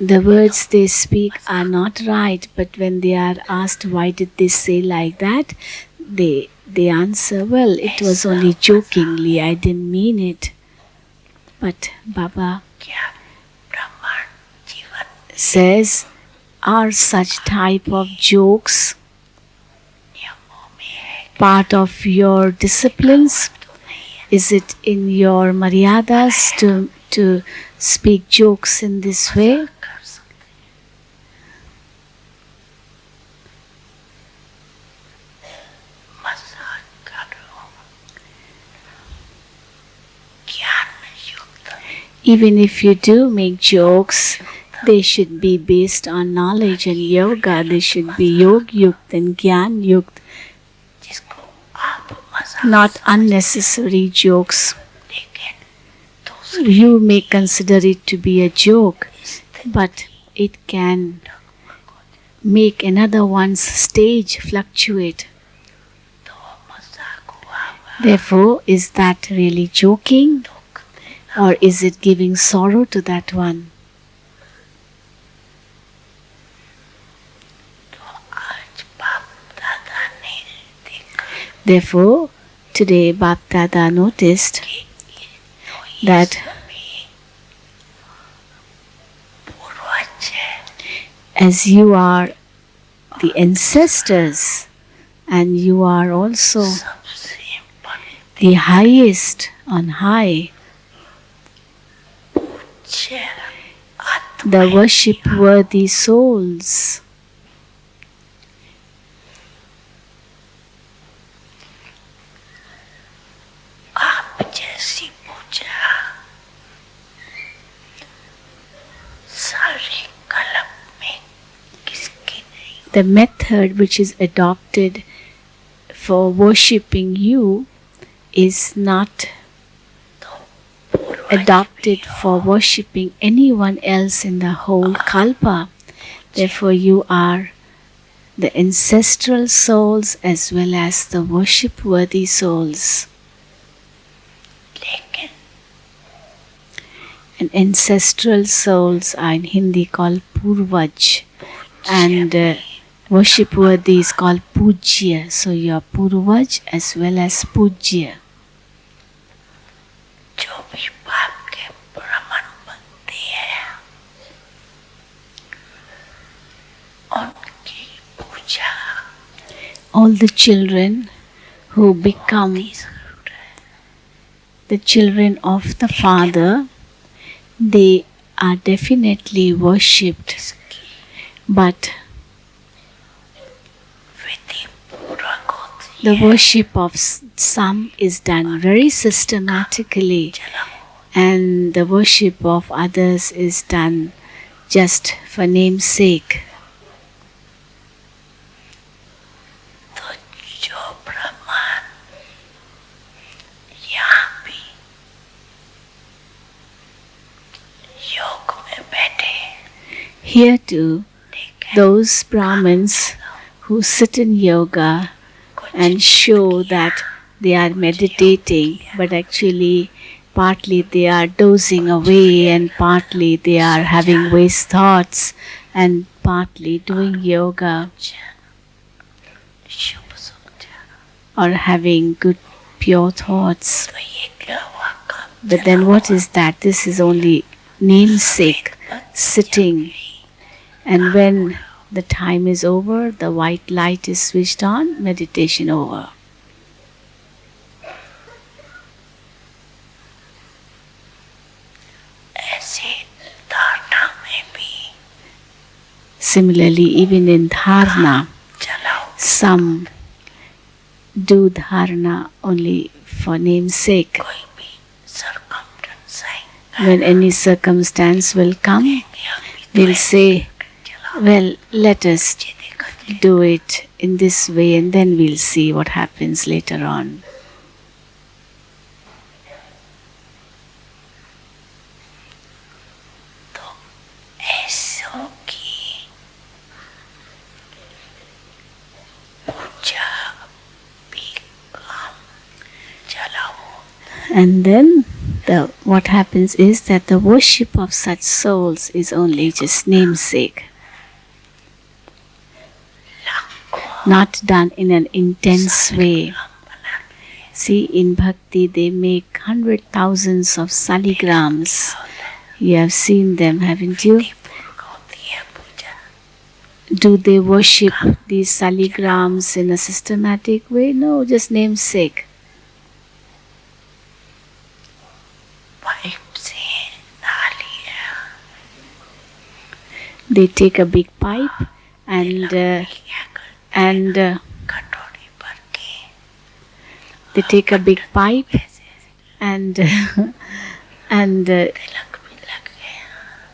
The words they speak are not right, but when they are asked why did they say like that, they answer, well, it was only jokingly, I didn't mean it. But Baba क्या ब्रह्मांड जीवन says, are such type of jokes नियमों में है part of your disciplines? तो नहीं है Is it in your maryadas to speak jokes in this way? कर सकते मजाक करो ज्ञान युक्त Even if you do make jokes, they should be based on knowledge and yoga. They should be Yog Yukt and Gyan Yukt, जिसको आप मजाक not unnecessary jokes. लेकिन You may consider it to be a joke, but it can make another one's stage fluctuate. तो मजाक हुआ Therefore, is that really joking, or is it giving sorrow to that one? तो आज बाप दादा ने देखा Therefore, today Bap Dada noticed कि that पूर्वज है as you are the ancestors and you are also सबसे बड़े the highest on high, पूज्य the worship-worthy souls, आप जैसी पूजा सारे कलम में किसकी नहीं the method which is adopted for worshipping you is not adopted for worshipping anyone else in the whole kalpa. Therefore, you are the ancestral souls as well as the worship-worthy souls. लेकिन And ancestral souls are in Hindi called Purvaj, and worship-worthy is called Pujya. So you are Purvaj as well as Pujya. जो भी बाप के ब्राह्मण बनते हैं उनकी पूजा All the children who become जरूर है the children of the Father, they are definitely worshipped, इसकी but विधि पूर्वक होती the है worship of some is done very systematically, चलो and the worship of others is done just for name's sake. तो जो ब्राह्मण यहाँ भी योग में बैठे Here too, ठीक है those Brahmins who sit in yoga and show that they are meditating, but actually partly they are dozing away and partly they are having waste thoughts and partly doing yoga शुभ सोचा or having good pure thoughts. तो ये क्या हुआ काम But then what is that? This is only namesake, sitting. And when the time is over, the white light is switched on, meditation over. ऐसे धारणा में भी Similarly, even in dharna, चलाओ some do dharna only for namesake. कोई भी circumstance आएगा When any circumstance will come, they'll say, well, let us ये देखो do it in this way and then we'll see what happens later on. तो ऐसों की पूजा भी काम चलाओ And then what happens is that the worship of such souls is only just namesake, not done in an intense way. See, in bhakti they make 100,000s of saligrams. You have seen them, haven't you? होती है पूजा Do they worship these saligrams in a systematic way? No, just namesake. Pipe से नहा लिया They take a big pipe and क्या करते कटोरी भर के they take a big pipe and and Tilak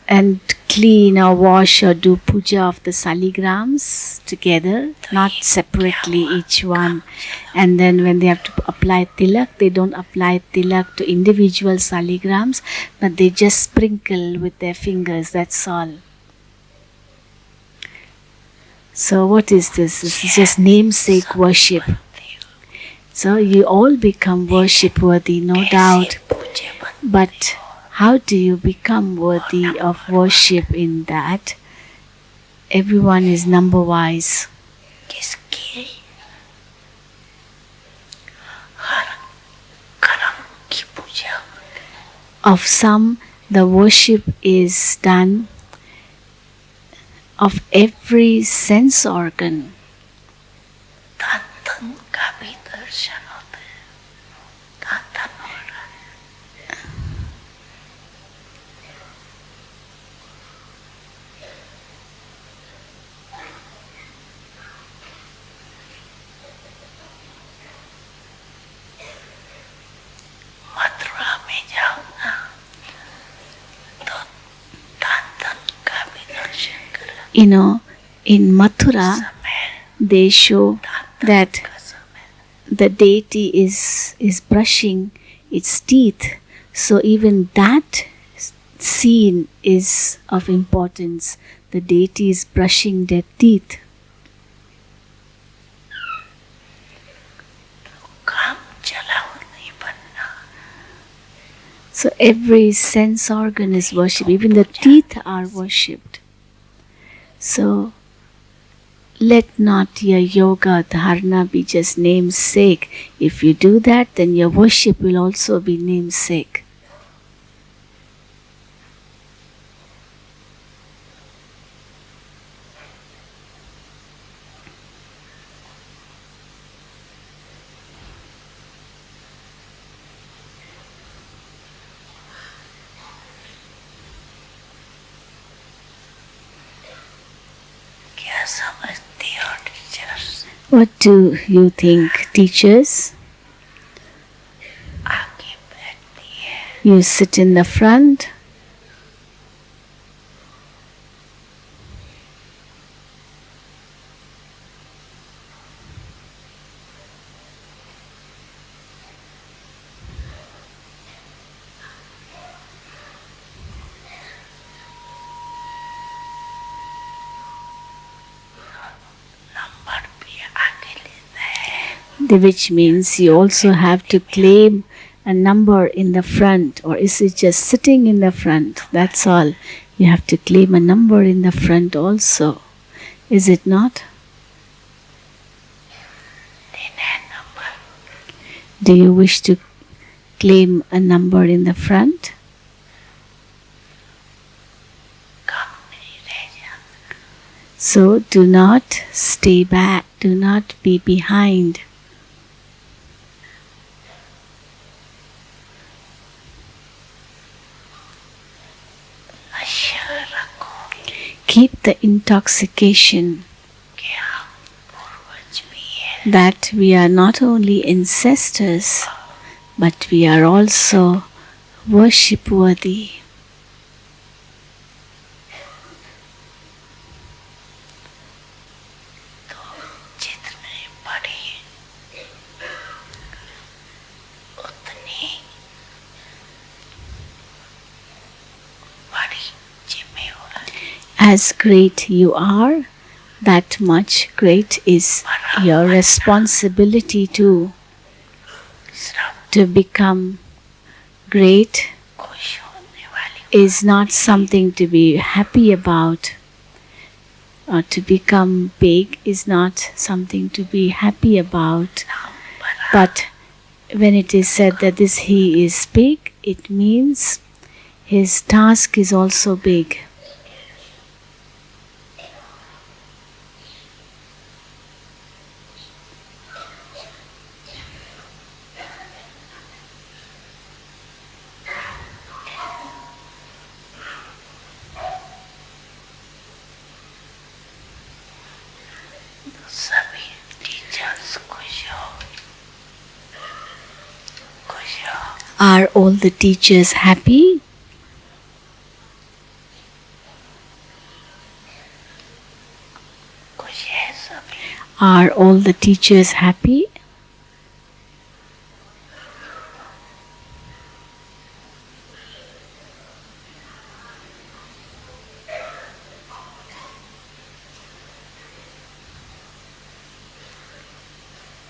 and clean or wash or do puja of the saligrams together, not separately each one. And then when they have to apply tilak, they don't apply tilak to individual saligrams, but they just sprinkle with their fingers, that's all. So what is this? This is just namesake worship. So you all become worship worthy, no doubt. But how do you become worthy of worship in that? Everyone is number wise. Of some, the worship is done of every sense organ. You know, in Mathura, they show that the deity is brushing its teeth. So even that scene is of importance. The deity is brushing their teeth. So every sense organ is worshipped. Even the teeth are worshipped. So let not your yoga dharana be just namesake. If you do that, then your worship will also be namesake. What do you think, teachers? You sit in the front. Which means you also have to claim a number in the front, or is it just sitting in the front? That's all. You have to claim a number in the front also. Is it not? Do you wish to claim a number in the front? So do not stay back, do not be behind. Keep the intoxication that we are not only ancestors, but we are also worship worthy. As great you are, that much great is your responsibility too. To become great is not something to be happy about, or to become big is not something to be happy about. But when it is said that he is big, it means his task is also big. Are all the teachers happy? Are all the teachers happy?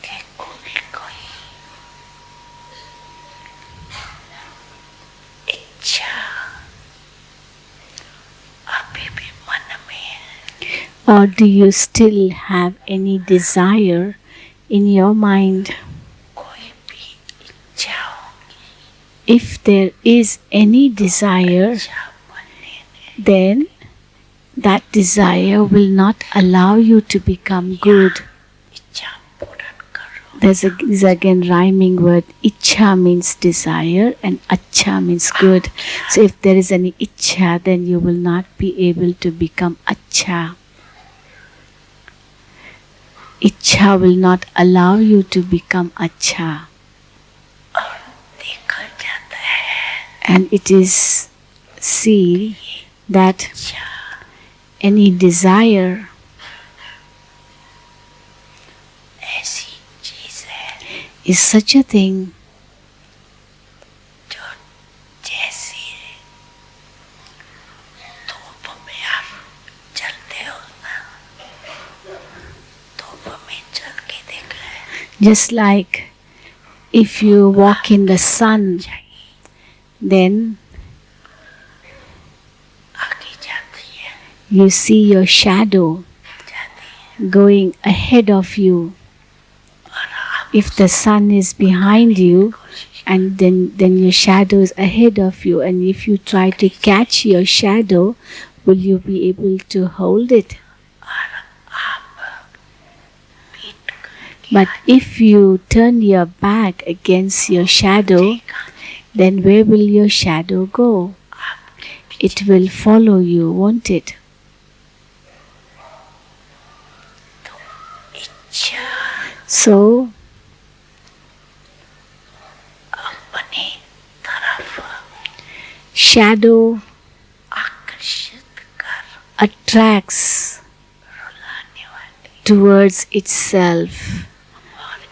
कि कोई इच्छा अभी भी मन में है, Or do you still have any desire in your mind? कोई भी इच्छा होगी, If there is any desire, इच्छा बनने दे, then that desire will not allow you to become good. इच्छा पूर्ण करो, There's again rhyming word. Ichha means desire and acha means good. So if there is any ichha, then you will not be able to become acha. Ichha will not allow you to become acha. और देखा जाता है And it is seen that इच्छा any desire ऐसी चीज है is such a thing जो जैसी धूप में आप चलते हो ना, धूप में चल के देख ले, just like if you walk in the sun, then आगे जाती है, you see your shadow जाती है, going ahead of you. और आप If the sun is behind you कोशिश and then your shadow is ahead of you, and if you try to catch your shadow, will you be able to hold it? और आप पीठ करके But if you turn your back against your shadow, then where will your shadow go? आपके It will follow you, won't it? इच्छा So अपनी तरफ shadow आकर्षित कर attracts रुलाने वाली, towards itself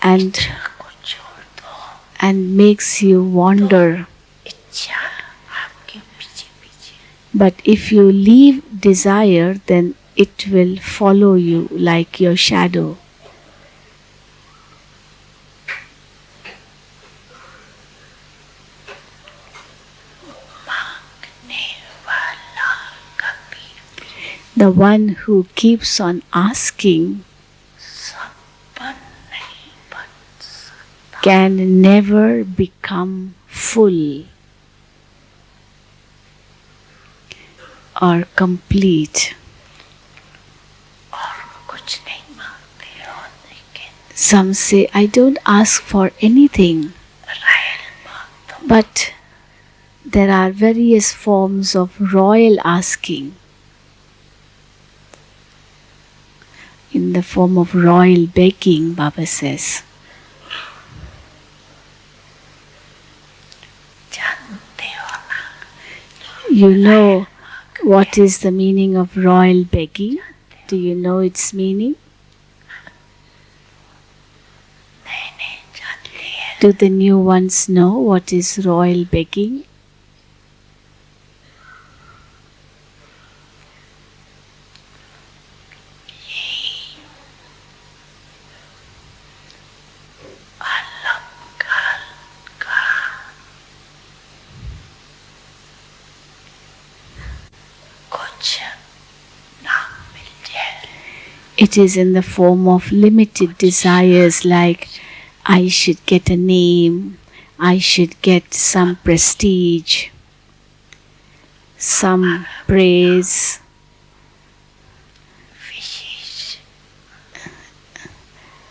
and इच्छा को छोड़ दो, and makes you wander. इच्छा आपके पीछे पीछे, But if you leave desire, then it will follow you like your shadow. मांगने वाला कभी The one who keeps on asking संपन्न नहीं बन सकता, can never become full or complete. और कुछ नहीं मांगते हो, लेकिन Some say, I don't ask for anything, royal मांग दो, but there are various forms of royal asking. In the form of royal begging, Baba says. जानते हो ना, You know what is the meaning of royal begging? Do you know its meaning? नहीं नहीं जानते हैं, Do the new ones know what is royal begging? अलंकार का कुछ नाम मिल जाए, It is in the form of limited desires like I should get a name, I should get some prestige, some praise, wishes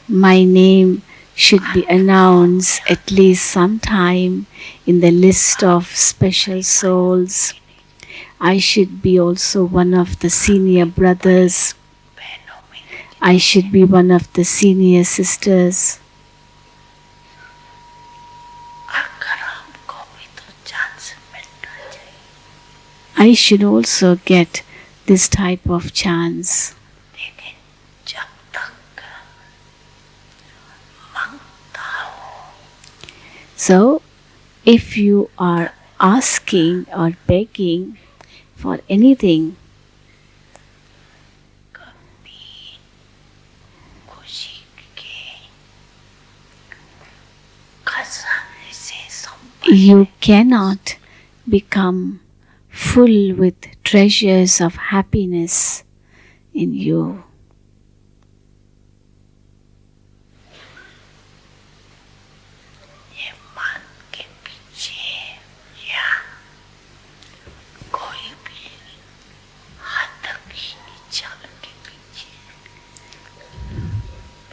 my name should be announced at least sometime in the list of special souls. I should be also one of the senior brothers. बहनों में I should be one of the senior sisters. अगर हमको भी तो chance मिलना चाहिए, I should also get this type of chance. लेकिन जब तक So, if you are asking or begging for anything, कभी खुशी के खजाने से संपन्न you cannot become full with treasures of happiness in you. ये मन के पीछे या कोई भी हद की इच्छा के पीछे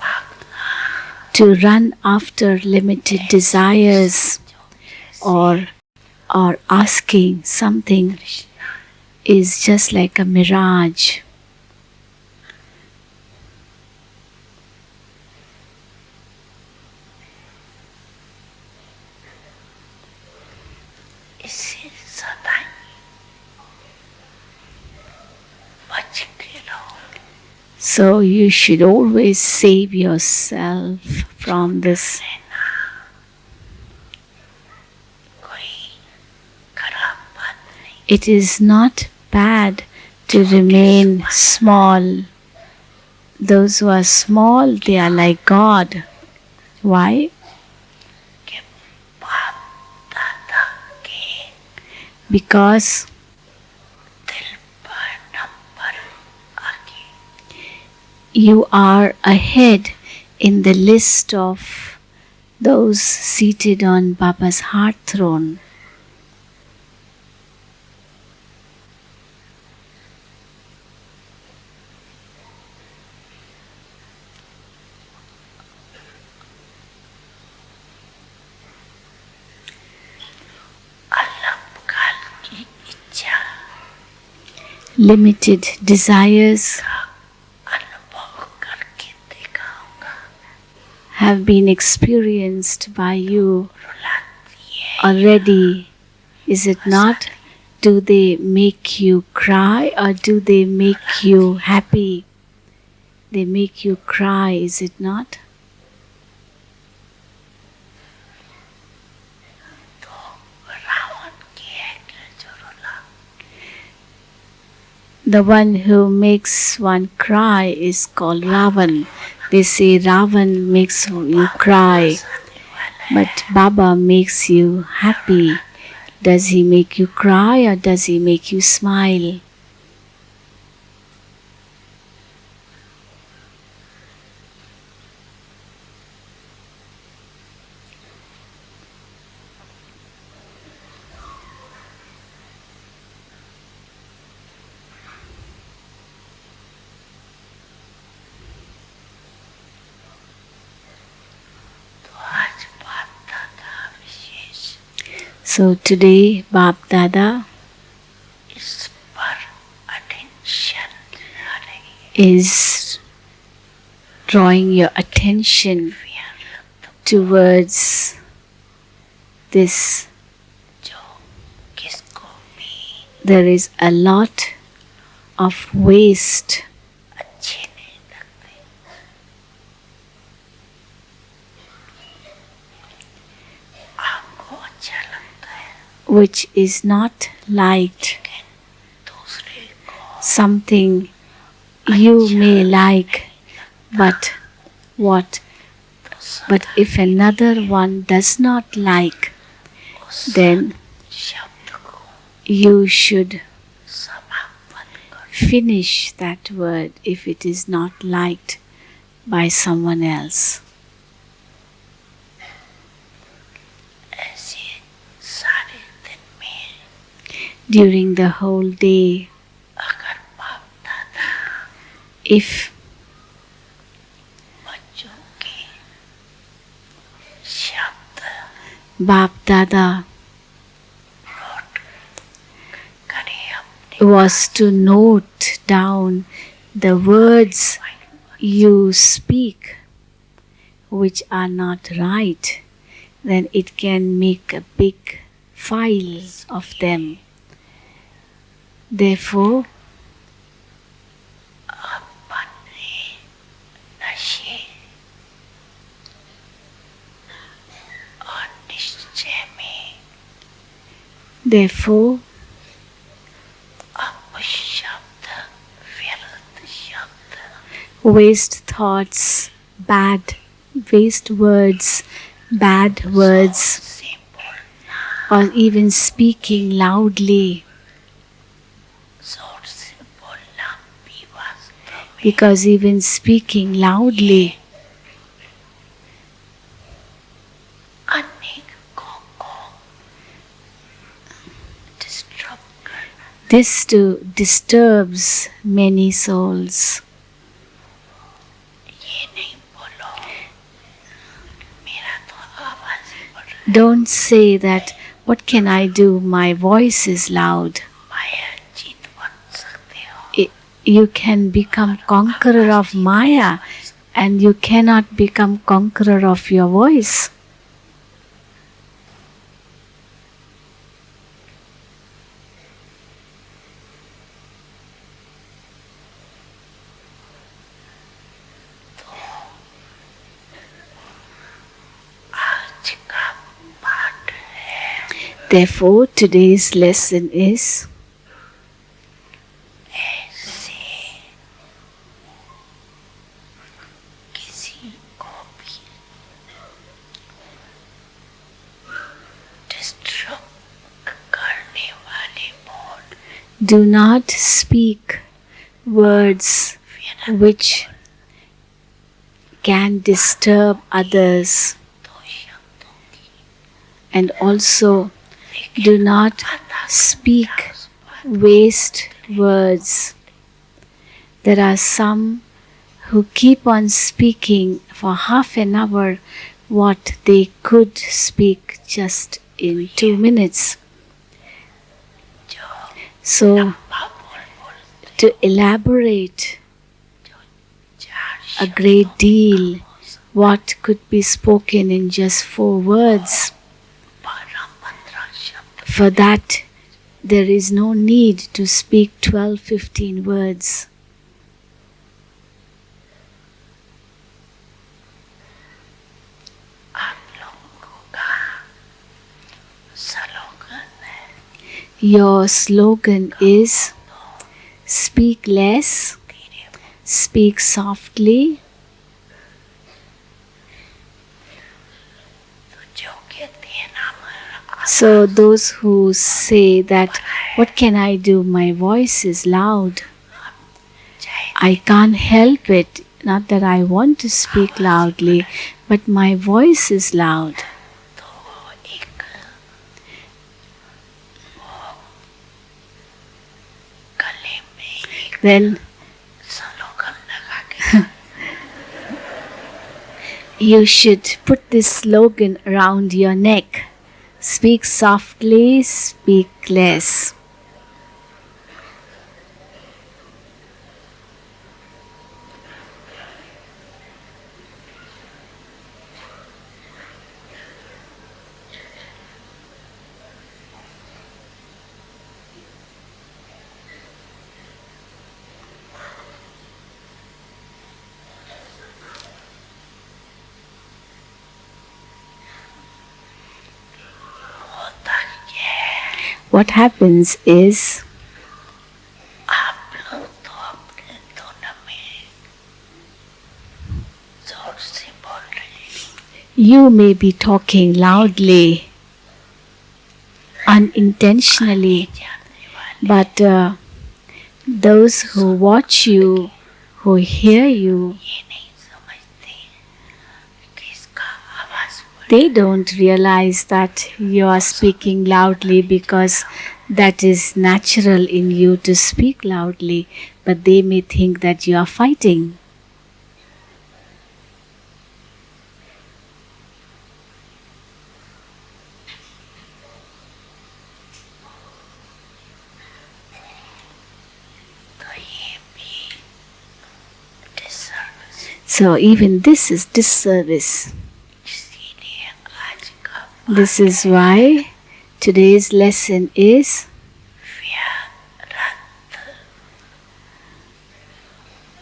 भागना To run after limited desires or asking something is just like a mirage. इसे सदाई बच के रहो So you should always save yourself from this. रहना कोई खराब बात नहीं It is not bad to remain small. Those who are small, they are like God. Why? कि बाप दादा के Because दिल पर नंबर आगे you are ahead in the list of those seated on Baba's heart throne. अल्पकाल की इच्छा Limited desires का अनुभव करके दिखाऊंगा have been experienced by you रुलाती है already, is it not? Do they make you cry or do they make you happy? They make you cry, is it not? तो रावण की है कि जो रुला The one who makes one cry is called Ravan. They say Ravan makes you cry, हंसाने वाला but Baba makes you happy. Does he make you cry or does he make you smile? तो आज बाप दादा विशेष So today, Bap Dada इस पर attention आ रही है is drawing your attention towards this. जो किसको भी There is a lot of waste अच्छे नहीं लगते आपको अच्छा लगता है which is not liked. लेकिन दूसरे को Something you may like, but what? But if another one does not like, उस then शब्द को you should समाप्त कर finish that word if it is not liked by someone else. ऐसे सारे दिन में During the whole day, अगर बाप दादा if बच्चों के शब्द Bap Dada नोट करें अपने was to note down the words you speak which are not right, then it can make a big file of them. Therefore, अपने नशे और निश्चय Therefore, अपशब्द व्यर्थ शब्द waste thoughts, waste words, bad words, से बोलना, or even speaking loudly, जोर से बोलना भी वास्तव में because even speaking loudly अनेक को डिस्टर्ब करना. this too disturbs many souls. ये नहीं बोलो, मेरा तो आवाज ही बढ़ रहा है. Don't say that, what can I do? My voice is loud. माया जीत बन सकते हो. You can become conqueror of Maya, and you cannot become conqueror of your voice. आज का पाठ है Therefore, today's lesson is ऐसे किसी को भी डिस्टर्ब करने वाले बोल do not speak words which can disturb others, दो शब्दों की and also do not speak waste words. There are some who keep on speaking for half an hour what they could speak just in 2 minutes. जो So, बोल to elaborate चार a great deal what could be spoken in just 4 words, 12-15 शब्द for that there is no need to speak 12-15 words. आप लोगों का slogan है Your slogan is speak less, धीरे speak softly. तो जो कहते हैं ना हमारा So those who say that, what can I do? My voice is loud. चाहे I can't help it. Not that I want to speak loudly, but my voice is loud. तो एक गले में एक Then स्लोगन लगा के you should put this slogan around your neck. Speak softly, speak less. होता क्या है What happens is आप लोग तो अपने दोनों में जोर से बोल रहे हैं you may be talking loudly, unintentionally, जानने वाले but those who watch you, who hear you, ये नहीं समझते कि इसका आवाज they don't realize that you are speaking loudly because that is natural in you to speak loudly, but they may think that you are fighting. तो ये भी disservice So even this is disservice. इसीलिए आज का This is why today's lesson is व्यर्थ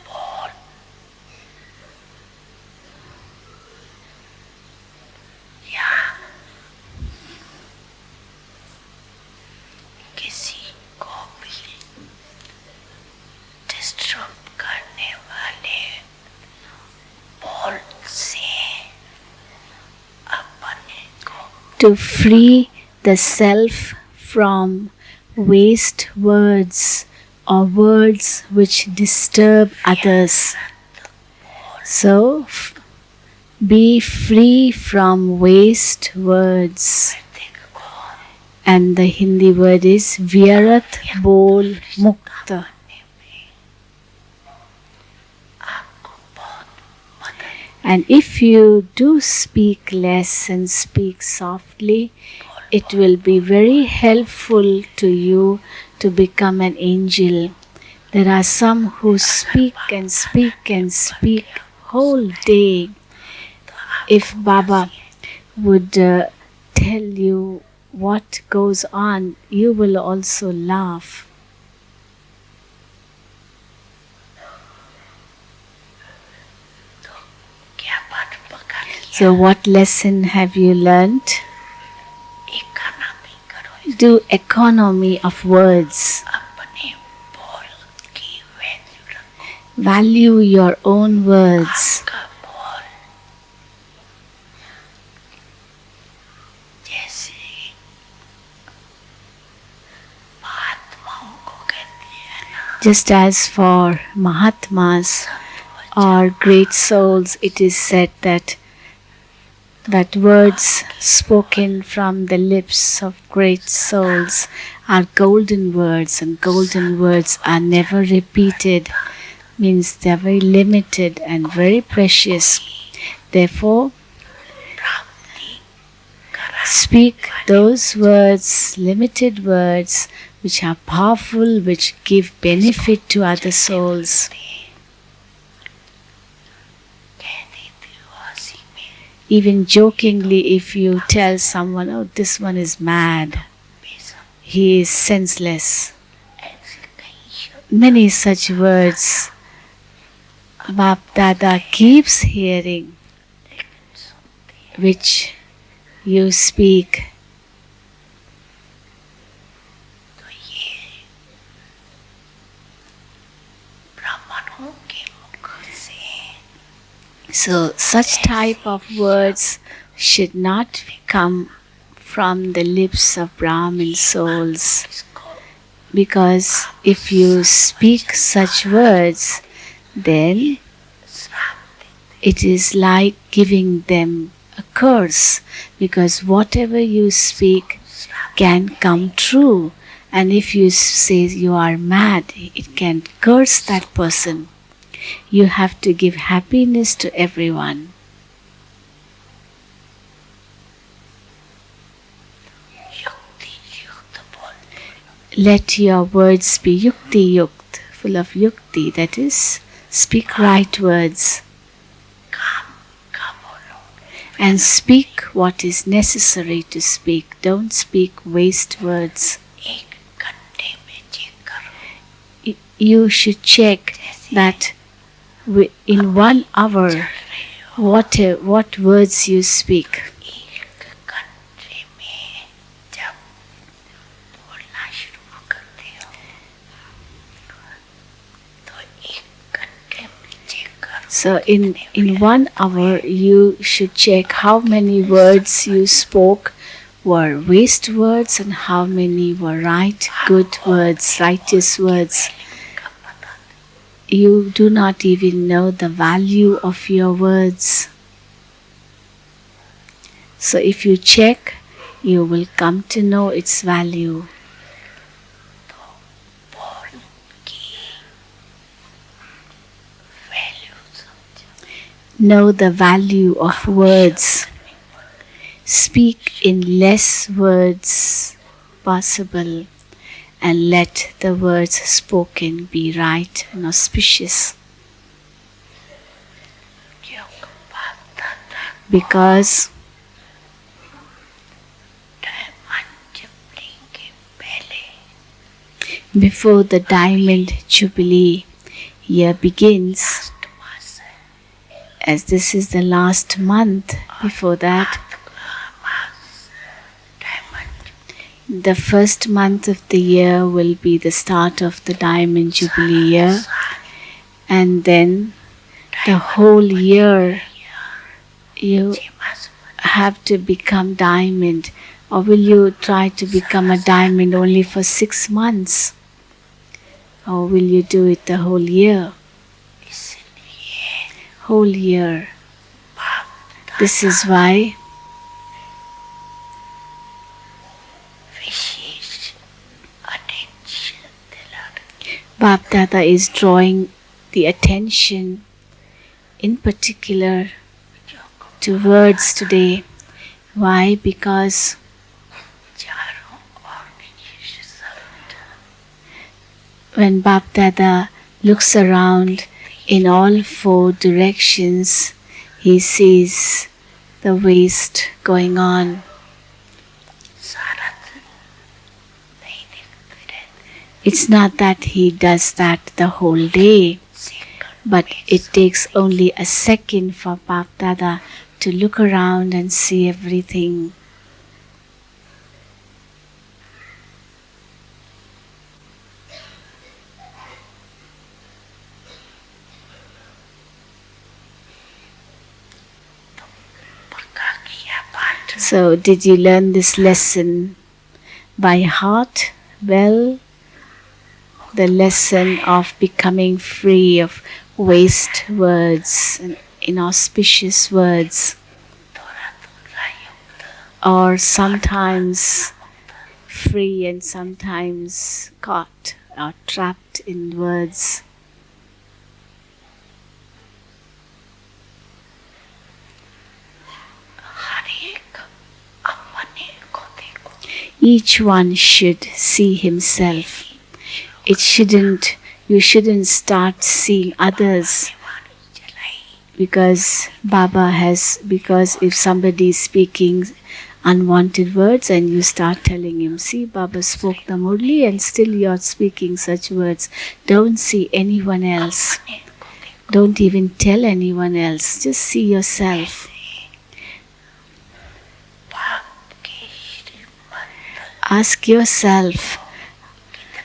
बोल या to free the self from waste words or words which disturb others. So, be free from waste words. And the Hindi word is Vyarat Bol Mukta. And if you do speak less and speak softly, it will be very helpful to you to become an angel. There are some who speak and speak and speak whole day. If Baba would tell you what goes on, you will also laugh. So what lesson have you learnt? Do economy of words. Value your own words. Just as for Mahatmas or great souls, it is said that words spoken from the lips of great souls are golden words, and golden words are never repeated, means they are very limited and very precious. Therefore, speak those words, limited words, which are powerful, which give benefit to other souls. Even jokingly, if you tell someone, oh, this one is mad, he is senseless. Many such words Bap Dada keeps hearing, which you speak. So such type of words should not come from the lips of Brahmin souls, because if you speak such words, then it is like giving them a curse, because whatever you speak can come true, and if you say you are mad, it can curse that person. You have to give happiness to everyone. Let your words be yukti yukt, full of yukti, that is, speak right words. And speak what is necessary to speak. Don't speak waste words. You should check that in 1 hour, what words you speak. So in 1 hour, you should check how many words you spoke were waste words and how many were right, good words, righteous words. You do not even know the value of your words. So if you check, you will come to know its value. Know the value of words. Speak in less words possible, and let the words spoken be right and auspicious. Because before the Diamond Jubilee year begins, as this is the last month before that, the first month of the year will be the start of the Diamond Jubilee year, and then the whole year you have to become diamond, or will you try to become a diamond only for 6 months? Or will you do it the whole year? Whole year. This is why Bap Dada is drawing the attention in particular to words today. Why? Because when Bap Dada looks around in all 4 directions, he sees the waste going on. It's not that he does that the whole day, but it takes only a second for Bap Dada to look around and see everything. So, did you learn this lesson by heart? Well, the lesson of becoming free of waste words and inauspicious words, or sometimes free and sometimes caught or trapped in words. Each one should see himself. You shouldn't start seeing others, because if somebody is speaking unwanted words and you start telling him, see, Baba spoke the Murli and still you're speaking such words. Don't see anyone else. Don't even tell anyone else. Just see yourself. Ask yourself,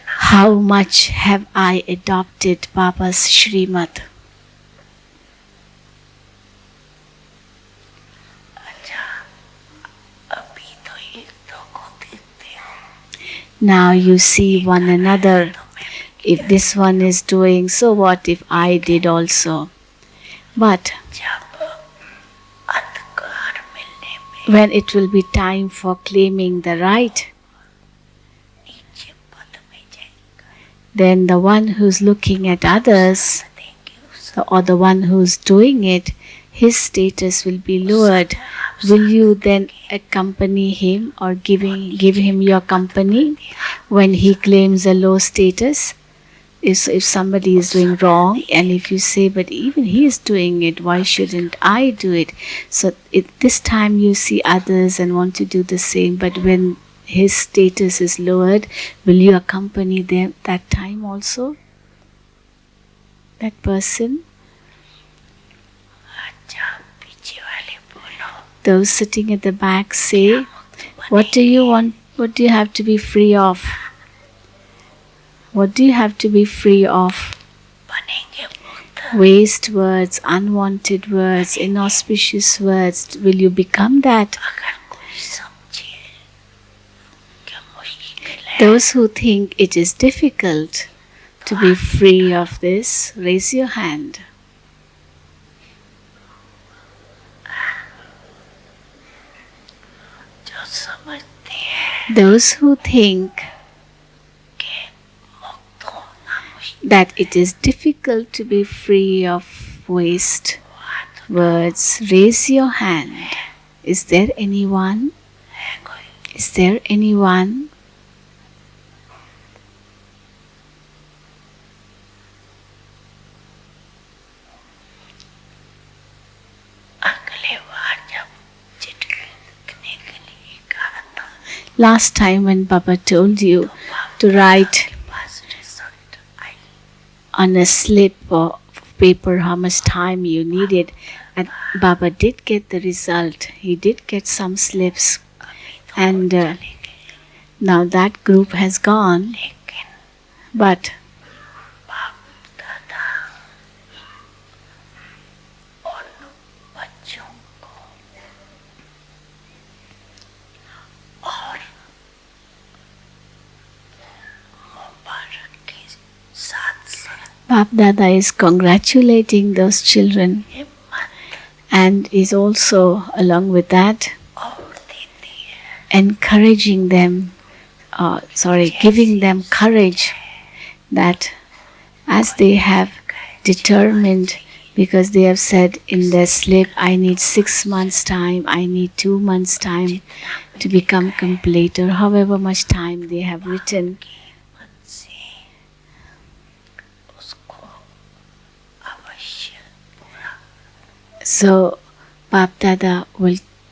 how much have I adopted Baba's Shrimad? Now you see one another. If this one is doing, so what if I did also? But when it will be time for claiming the right, then the one who's looking at others, or the one who's doing it, his status will be lowered. Will you then accompany him or give him your company when he claims a low status? If somebody is doing wrong, and if you say, but even he is doing it, why shouldn't I do it? So this time you see others and want to do the same, but when his status is lowered, will you accompany them that time also? That person? Those sitting at the back say, what do you want? What do you have to be free of? What do you have to be free of? Waste words, unwanted words, inauspicious words. Will you become that? Those who think it is difficult to be free of this, raise your hand. Those who think that it is difficult to be free of waste words, raise your hand. Is there anyone? Is there anyone? Last time when Baba told you to write on a slip of paper how much time you needed, and Baba did get the result. He did get some slips, and now that group has gone, but Bap Dada is congratulating those children and is also, along with that, encouraging them, giving them courage that as they have determined, because they have said in their slip, I need 6 months time, I need 2 months time to become complete, or however much time they have written. So Bap Dada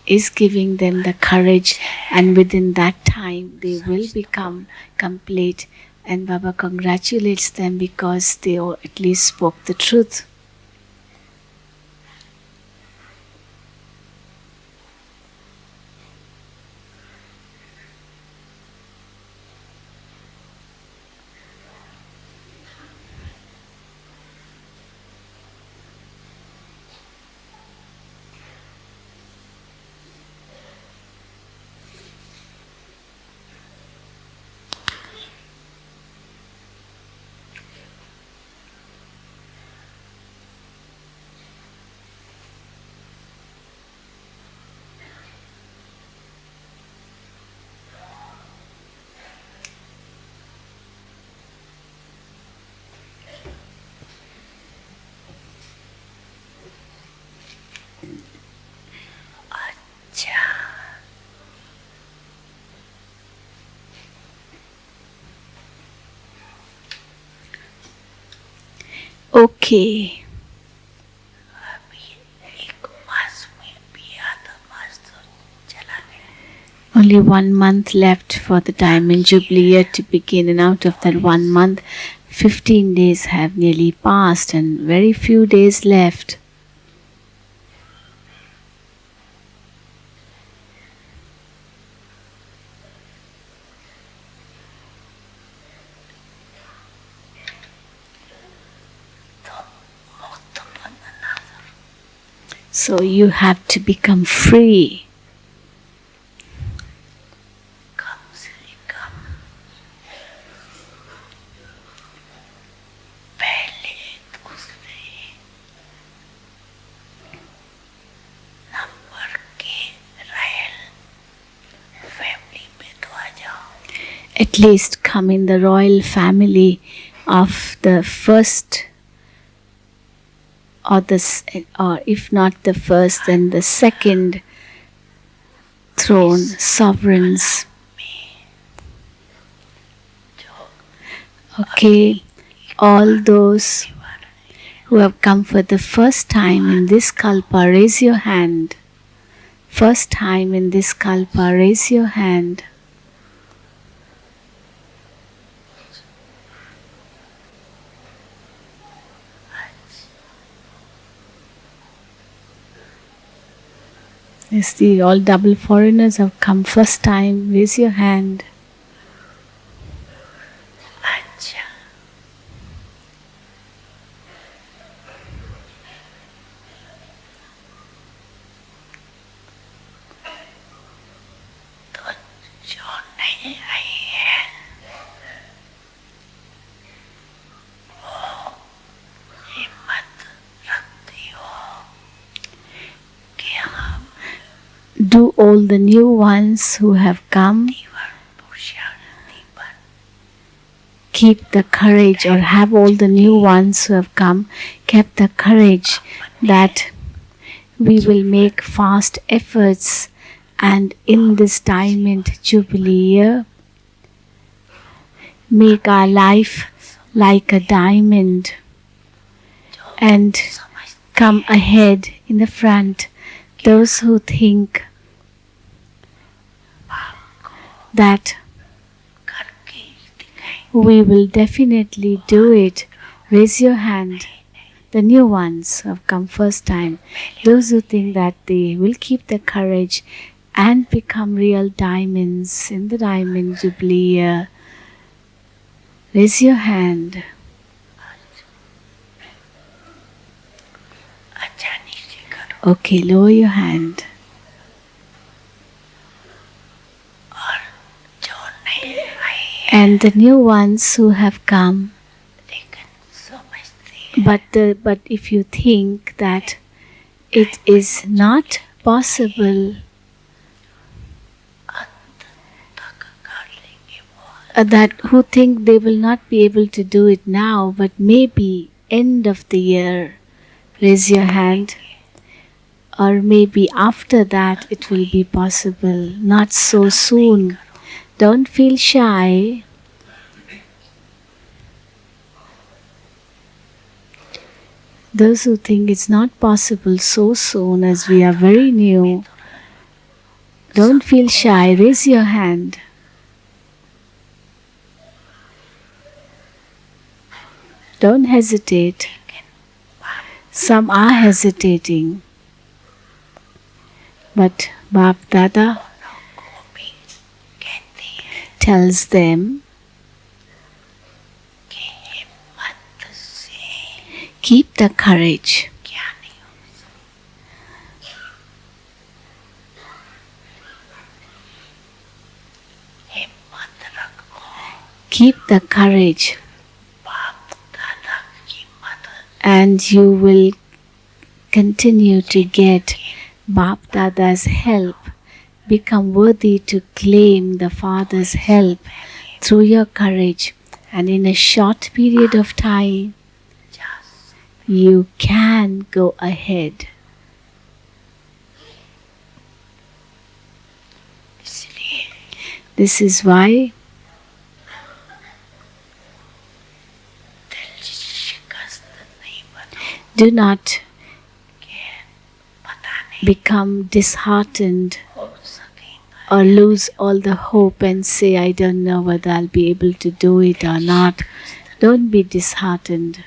is giving them the courage, and within that time they will become complete. And Baba congratulates them because they all at least spoke the truth. Okay. Only 1 month left for the Diamond Jubilee year to begin, and out of that 1 month, 15 days have nearly passed and very few days left. So you have to become free. At least come in the royal family of the first, or if not the first, then the second throne sovereigns. Okay, all those who have come for the first time in this kalpa, raise your hand. First time in this kalpa, raise your hand. Yes, all double foreigners have come first time. Raise your hand. Do all the new ones who have come keep the courage, or have all the new ones who have come kept the courage that we will make fast efforts, and in this Diamond Jubilee year make our life like a diamond and come ahead in the front. Those who think that we will definitely do it, raise your hand. The new ones who have come first time, those who think that they will keep the courage and become real diamonds in the Diamond Jubilee year, raise your hand. Okay, lower your hand. And the new ones who have come, But if you think that it is not possible, that who think they will not be able to do it now, but maybe end of the year, raise your hand. Or maybe after that it will be possible, not so soon. Don't feel shy. Those who think it's not possible so soon as we are very new, don't feel shy, raise your hand. Don't hesitate. Some are hesitating. But Bap Dada tells them, keep the courage. Keep the courage, and you will continue to get Bap Dada's help. Become worthy to claim the Father's help through your courage, and in a short period of time, you can go ahead. This is why do not become disheartened or lose all the hope and say, I don't know whether I'll be able to do it or not. Don't be disheartened.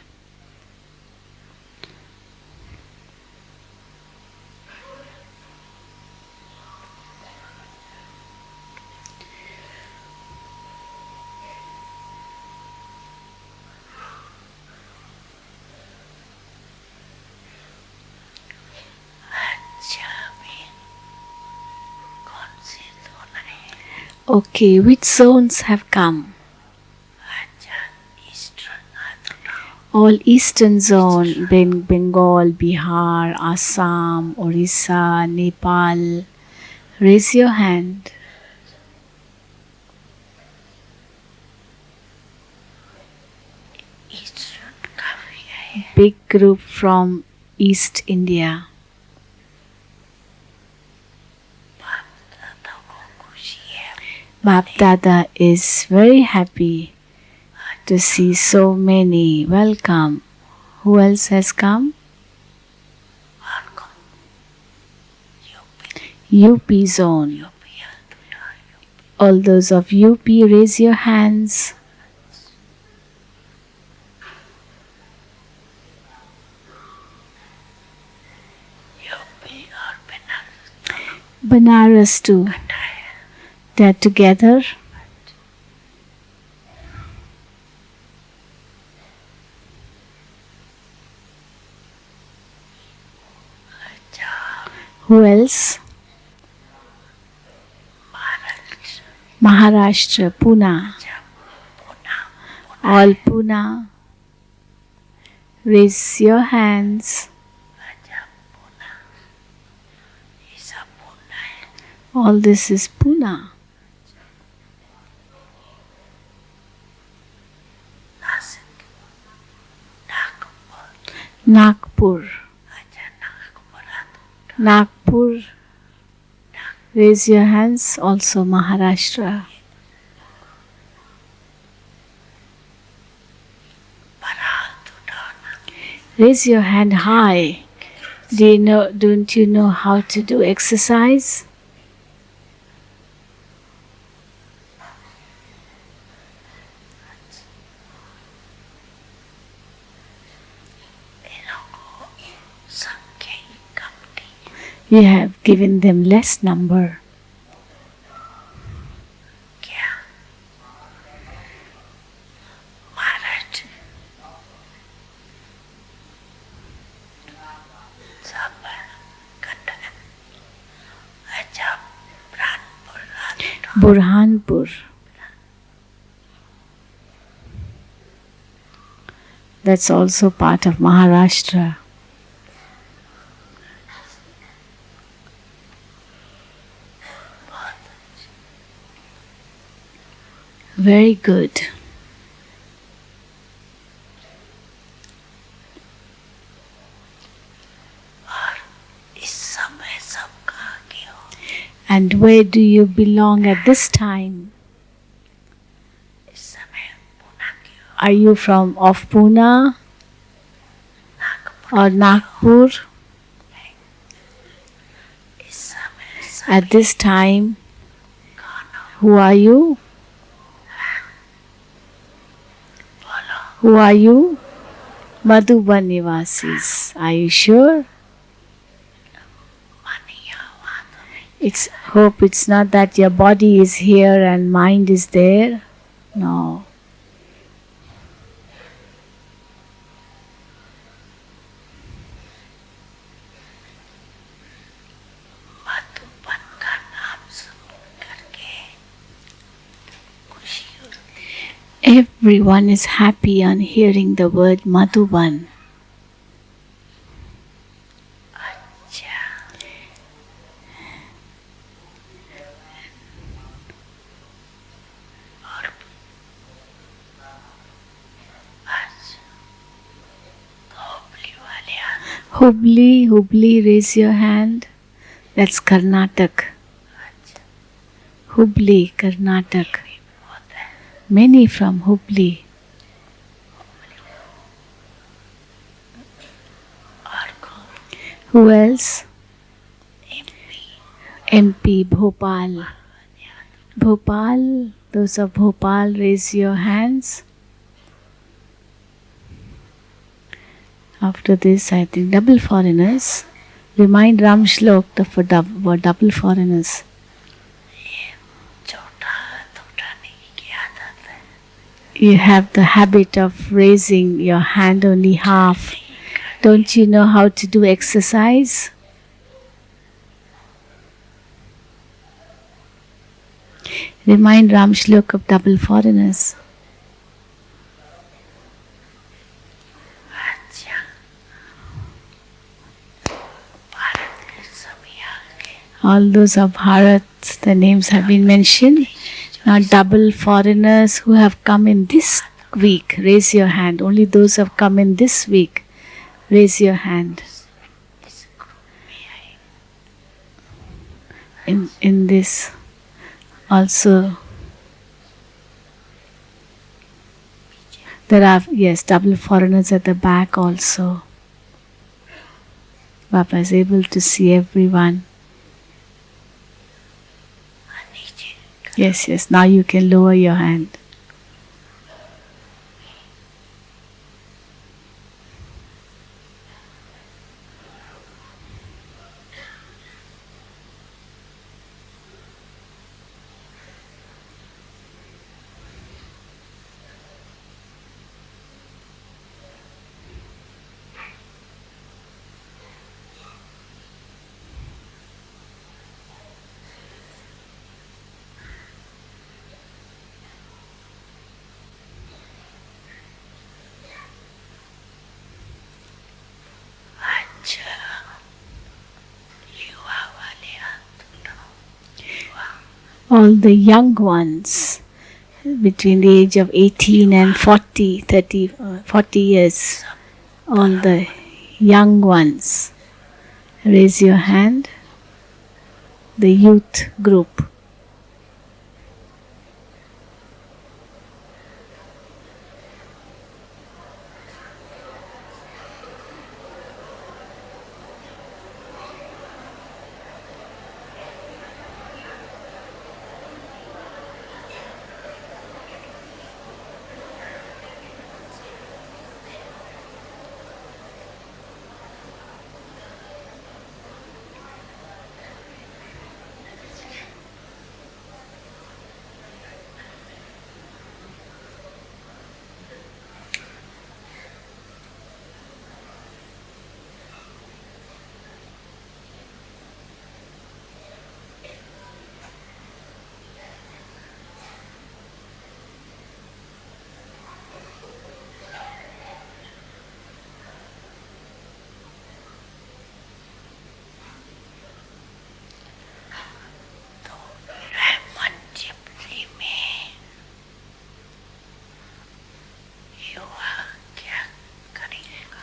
Okay, which zones have come? All eastern zone, Bengal, Bihar, Assam, Orissa, Nepal. Raise your hand. Big group from East India. Bap Dada is very happy to see so many. Welcome. Who else has come? UP zone. All those of UP, raise your hands. Banaras too. They're together. Who else? Maharashtra, Pune. All Pune. Raise your hands. All this is Pune. Nagpur. Nagpur. Raise your hands. Also Maharashtra. Raise your hand high. Don't you know how to do exercise? You have given them less number. Burhanpur. That's also part of Maharashtra. Very good. इस समय सब कहाँ के हो? And where do you belong at this time? इस समय पुणे के हो? Are you from of Pune Nagpur or Nagpur? इस समय सब At this time, कौन हो? who are you? बोलो Who are you? Madhuban Nivasis. Are you sure? मानिया वहाँ तो नहीं It's hope it's not that your body is here and mind is there. No. Madhuban का नाम सुन करके खुशी होती है। Everyone is happy on hearing the word Madhuban. अच्छा और अच्छा धोबली वाले आते Hubli, raise your hand. That's Karnataka. अच्छा Hubli, Karnataka. भी बहुत है। Many from Hubli. और कौन? Who else? MP MP, Bhopal. Bhopal, those of Bhopal, raise your hands. After this, I think double foreigners. Remind Ram Shlok for double foreigners. छोटा छोटा नहीं की आदत है। You have the habit of raising your hand only half. Don't you know how to do exercise? Remind Ram Shlok of double foreigners. अच्छा भारत के सभी आगे All those of Bharat, the names have been mentioned. Now double foreigners who have come in this week, raise your hand. Only those who have come in this week, raise your hand. इस group में आए In this also there are, yes, double foreigners at the back also. Baba is able to see everyone. नीचे Yes, now you can lower your hand. अच्छा युवा वाले हाथ उठाओ युवा All the young ones between the age of 18 and 40, 30, 40 years, all the young ones, raise your hand. The youth group.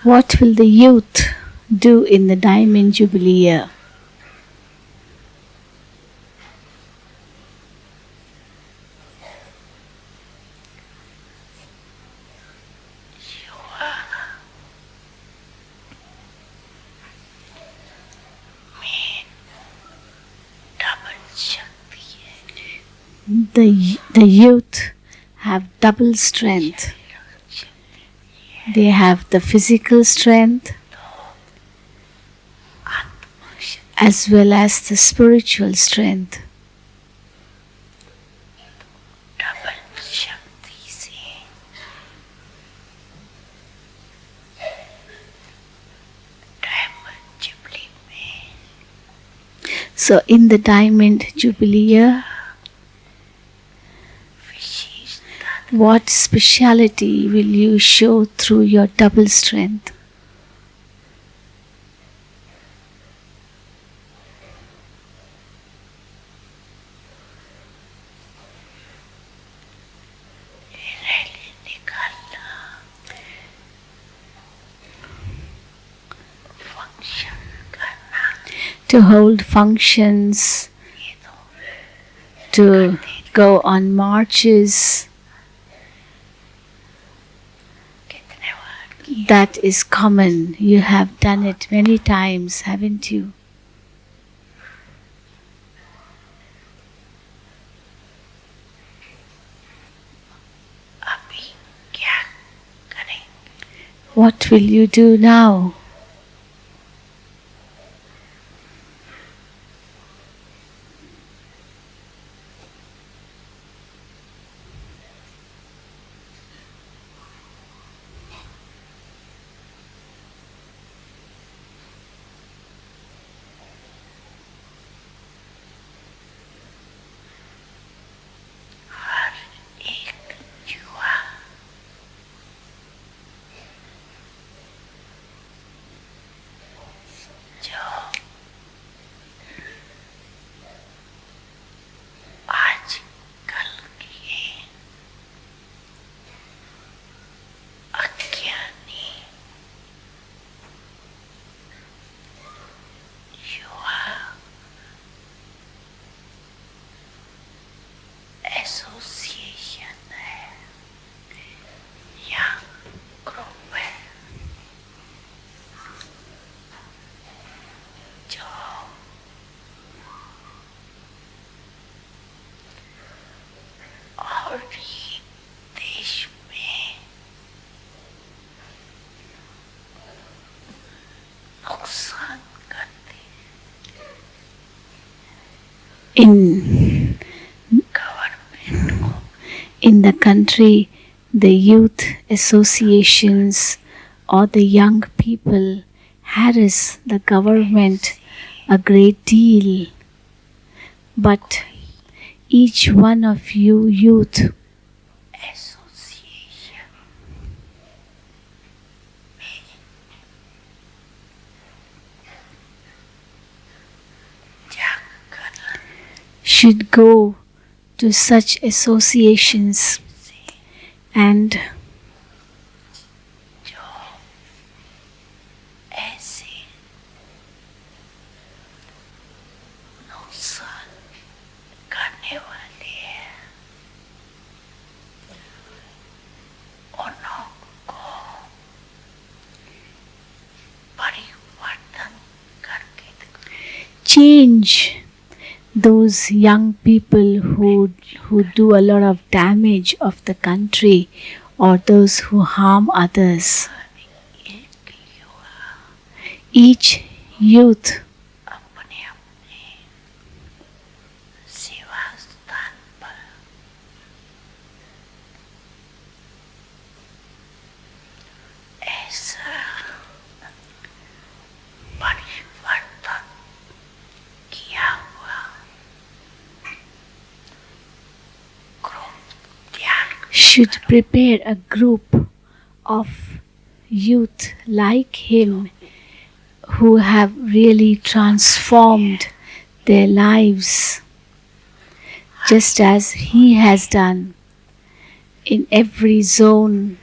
What will the youth do in the Diamond Jubilee year? The youth have double strength. They have the physical strength as well as the spiritual strength. So in the Diamond Jubilee year, what speciality will you show through your double strength? To hold functions, to go on marches. That is common. You have done it many times, haven't you? What will you do now? In the country, the youth associations or the young people harass the government a great deal. But each one of you youth should go to such associations and change those young people who do a lot of damage of the country or those who harm others. Each youth should prepare a group of youth like him who have really transformed their lives just as he has done in every zone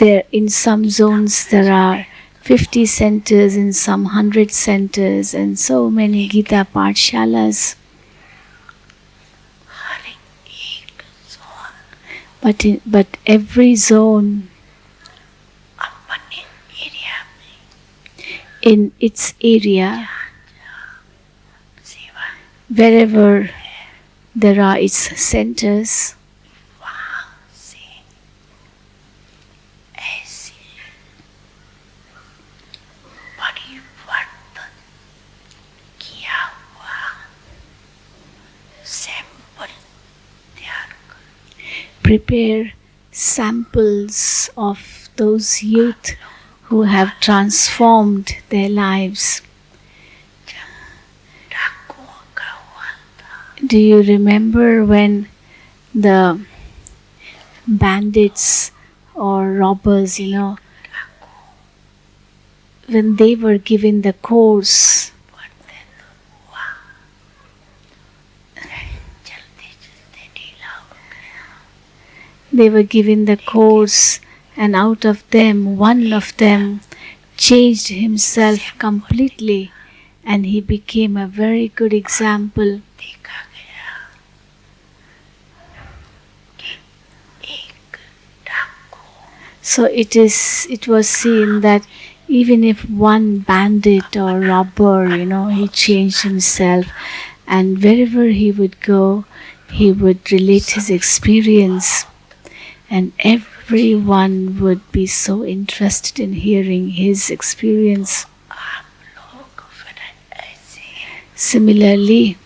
There, in some zones, there are 50 centers, in some 100 centers, and so many Gita Pathshalas. हर एक zone But every zone अपने area में in its area, सेवा wherever there are its centers, वहाँ से ऐसी परिवर्तन किया हुआ सैंपल तैयार कर prepare samples of those youth who have transformed their lives. डाकुओं का हुआ था Do you remember when the bandits or robbers, when they were given the course, पढ़ते तो हुआ चलते चलते ढीला हो गया they were given the course, and out of them, one of them changed himself completely, and he became a very good example. देखा गया कि एक डाकू So it was seen that even if one bandit or robber, he changed himself, and wherever he would go, he would relate his experience, and everyone would be so interested in hearing his experience. आप लोग फिर ऐसे Similarly,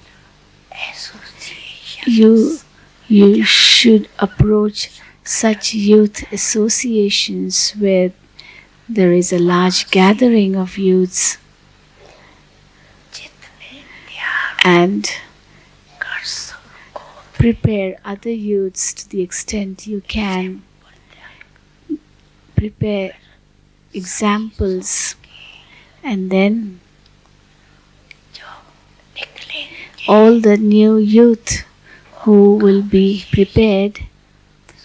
association you should approach such youth associations where there is a large gathering of youths, जितने तैयार and कर सको prepare other youths to the extent you can. Prepare examples, and then जो निकलेंगे all the new youth who will be prepared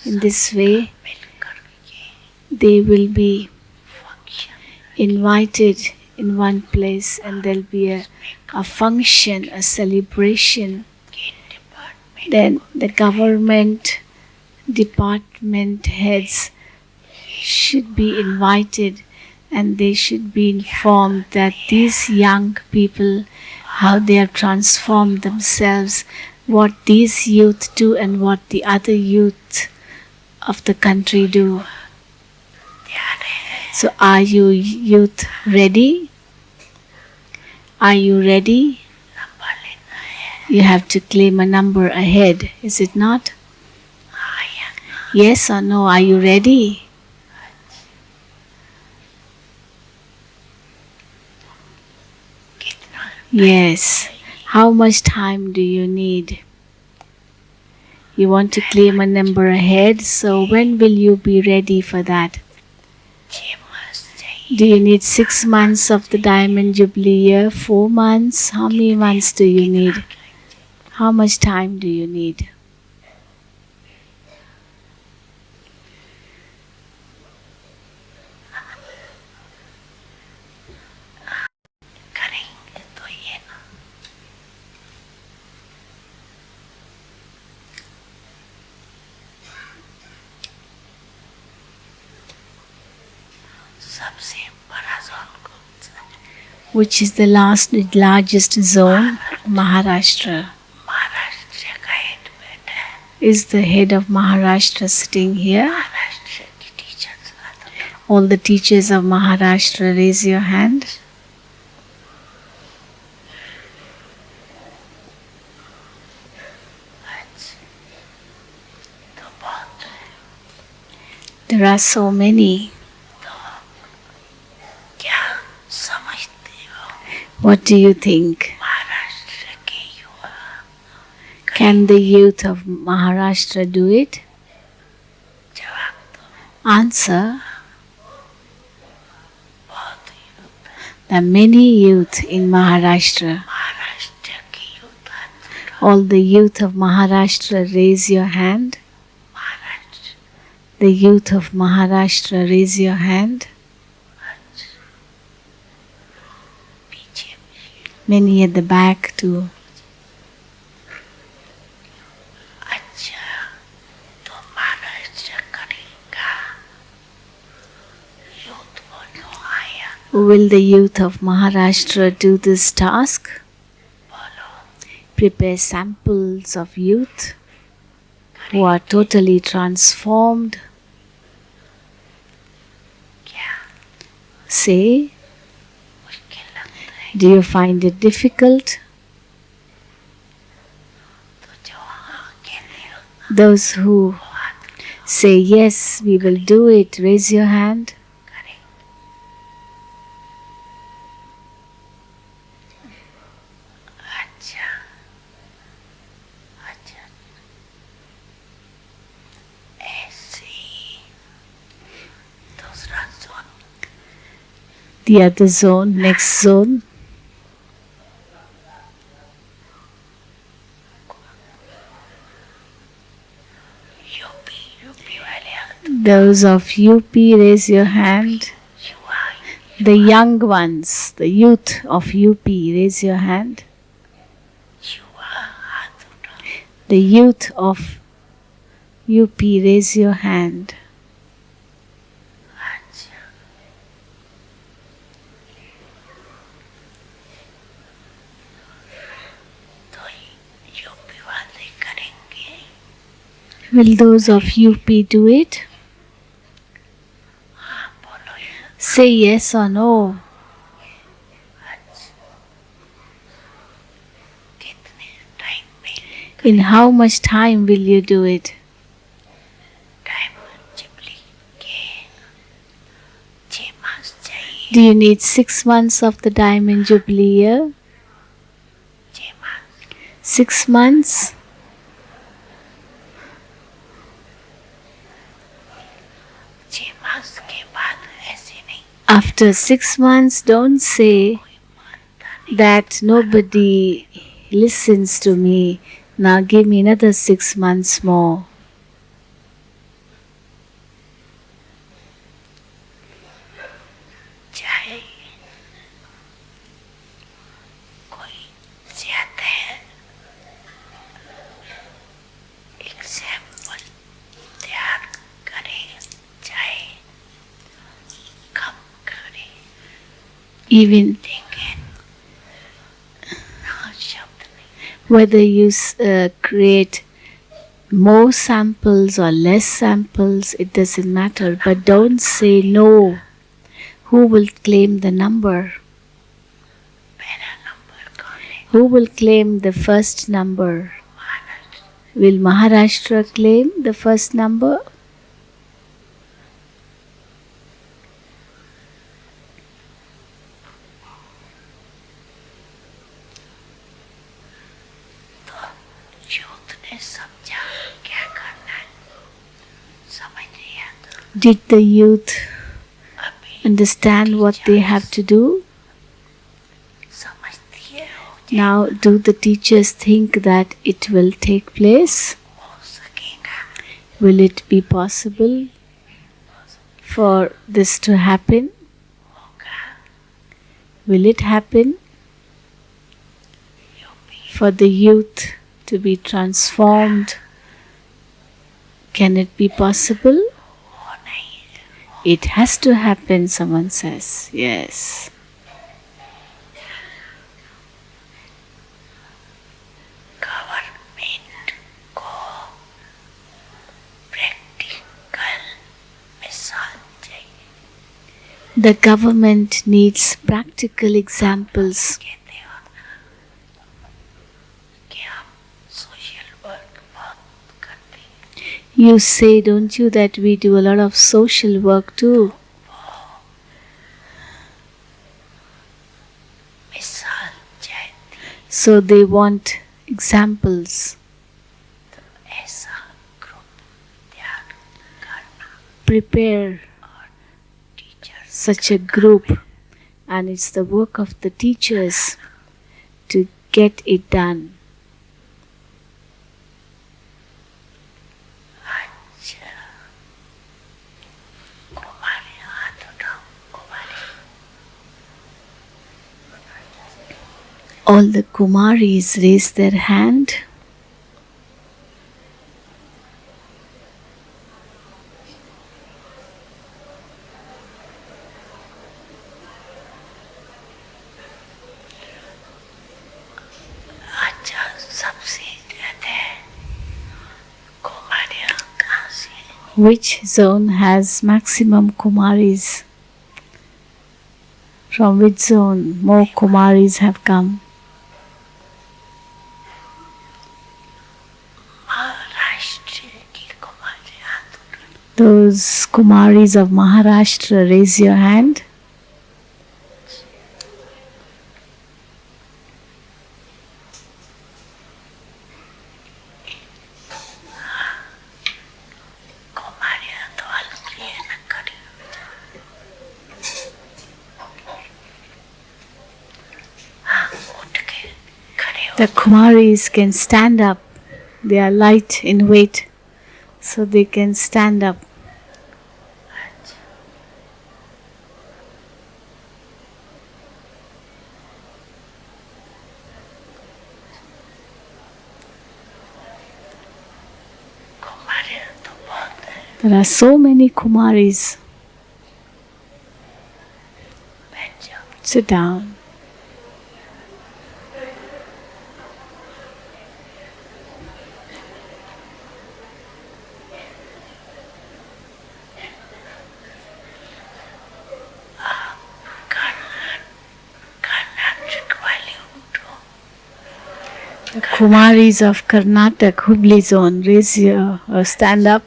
in this way, मिलकर के they will be function invited in one place, and there'll be a function, a celebration. के department Then the government department heads should be invited, and they should be informed that these young people, how they have transformed themselves, what these youth do and what the other youth of the country do. तैयार है So are you youth ready? Are you ready? Number लेना है You have to claim a number ahead, is it not? हाँ या ना Yes or no? Are you ready? कितना Yes. How much time do you need? You want to claim a number ahead, so when will you be ready for that? 6 मास चाहिए Do you need 6 months of the Diamond Jubilee year? 4 months? How many months do you need? How much time do you need? करेंगे तो ये ना सबसे बड़ा zone कौन सा है Which is the largest zone? Maharashtra. Maharashtra का हेड बैठा है Is the head of Maharashtra sitting here? Maharashtra की टीचर्स आता है All the teachers of Maharashtra, raise your hand. तो बहुत है There are so many. तो क्या समझते हो What do you think? Maharashtra के युवा Can the youth of Maharashtra do it? जवाब दो Answer. बहुत युवा There are many youth in Maharashtra. Maharashtra के युवा All the youth of Maharashtra, raise your hand. Maharashtra The youth of Maharashtra, raise your hand. पीछे भी Many at the back too. अच्छा तो महाराष्ट्र करेगा यूथ बोलो आया Will the youth of Maharashtra do this task? बोलो Prepare samples of youth who are totally transformed. क्या Say, मुश्किल लगता है do you find it difficult? तो जो हाँ कहते हो Those who वो हाथ say yes, we will do it, raise your hand. करें अच्छा अच्छा ऐसे ही दूसरा zone The other zone, next zone. UP UP वाले हाथ Those of UP, raise your hand. युवा The young ones, the youth of UP, raise your hand. युवा हाथ उठाओ The youth of UP, raise your hand. अच्छा तो UP वाले करेंगे Will those of UP do it? हाँ बोलो यार Say yes or no. अच्छा कितने टाइम में In how much time will you do it? Time चिपली के 6 मास चाहिए Do you need 6 months of the Diamond Jubilee year? 6 mass 6 months? 6 मास के बाद ऐसे नहीं After 6 months, don't say मानता नहीं that nobody listens to me. Now give me another 6 months more. चाहे कोई ज्यादा है एग्जाम्पल तैयार करे चाहे कम करे Even लेकिन ना शब्द नहीं whether you create more samples or less samples, it doesn't matter. But don't say no. Who will claim the number? पहला नंबर कौन है Who will claim the first number? Maharashtra Will Maharashtra claim the first number? तो youth ने समझा क्या करना है समझ नहीं आता Did the youth अभी understand what they have to do? समझती है हो जाए Now, do the teachers think that it will take place? हो सकेगा Will it be possible for this to happen? होगा Will it happen UP for the youth to be transformed? Can it be possible? हो नहीं It has to happen, someone says. Yes. Government को practical मिसाल चाहिए The government needs practical examples. कहते हो कि हम सोशल वर्क बहुत करते हैं You say, don't you, that we do a lot of social work too? मिसाल चाहती So they want examples. तो ऐसा ग्रुप तैयार करना Prepare और teachers such a group, and it's the work of the teachers to get it done. अच्छा All the Kumaris raise their hand. अच्छा सबसे ज्यादा कुमारियाँ कहाँ से हैं? Which zone has maximum Kumaris? From which zone more Kumaris have come? Maharashtra की कुमारियाँ Those Kumaris of Maharashtra, raise your hand. कुमारियाँ तो हल्की है न करी हाँ उठ के खड़े हो The Kumaris can stand up. They are light in weight, so they can stand up. कुमारियाँ तो बहुत है There are so many Kumaris. बैठ जाओ Sit down. कर्नाटक वाले उठो The Kumaris of Karnataka, Hubli zone, raise your stand up.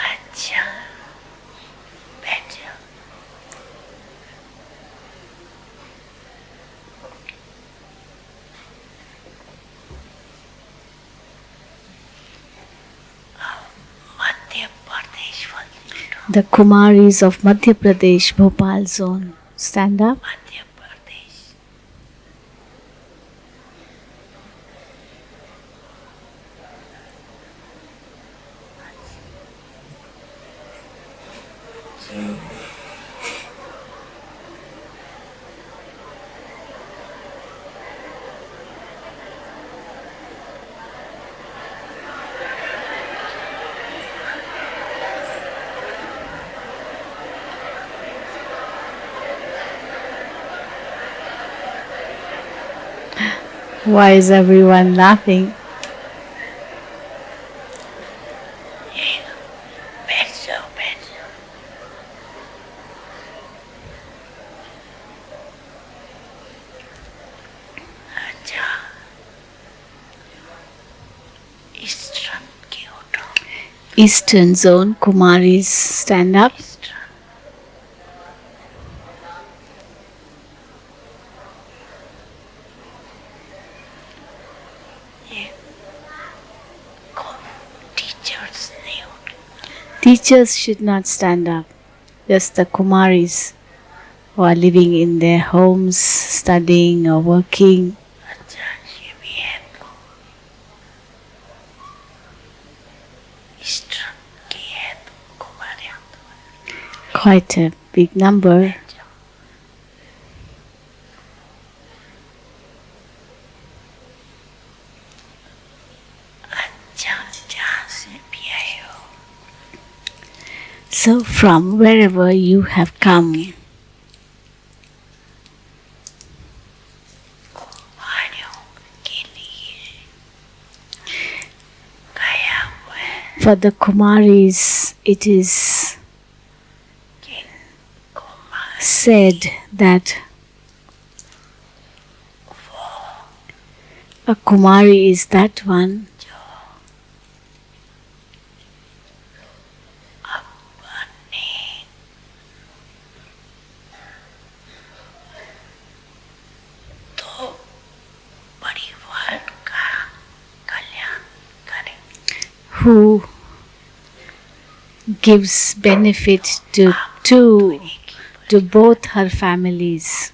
अच्छा बैठ जाओ मध्य प्रदेश वाले उठो The Kumaris of Madhya Pradesh, Bhopal zone, stand up. Madhya Pradesh Why is everyone laughing? बैठ जाओ बैठ जाओ अच्छा ईस्टर्न की उठो Eastern zone, Kumaris, stand up. Eastern ये कौन टीचर्स नहीं उठे Teachers should not stand up. Just the Kumaris who are living in their homes, studying or working. अच्छा ये भी है तो ईस्टर्न की है तो कुमारियाँ तो Quite a big number. बैठ जाओ अच्छा जहाँ से भी आए हो So, from wherever you have come, कुमारियों के लिए गया हुआ है for the Kumaris, it is कि Kumar said that a Kumari is that one जो अपने तो परिवार का कल्याण करे who gives benefit to both her families.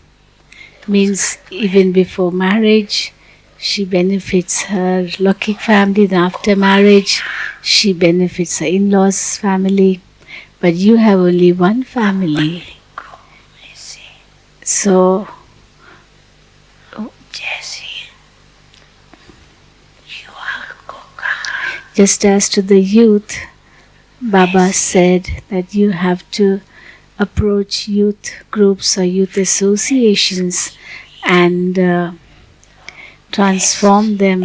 means even before marriage, she benefits her Lokik family. Then after marriage, she benefits her in-laws family. But you have only one family. So, just as to the youth, Baba said that you have to approach youth groups or youth associations and transform them.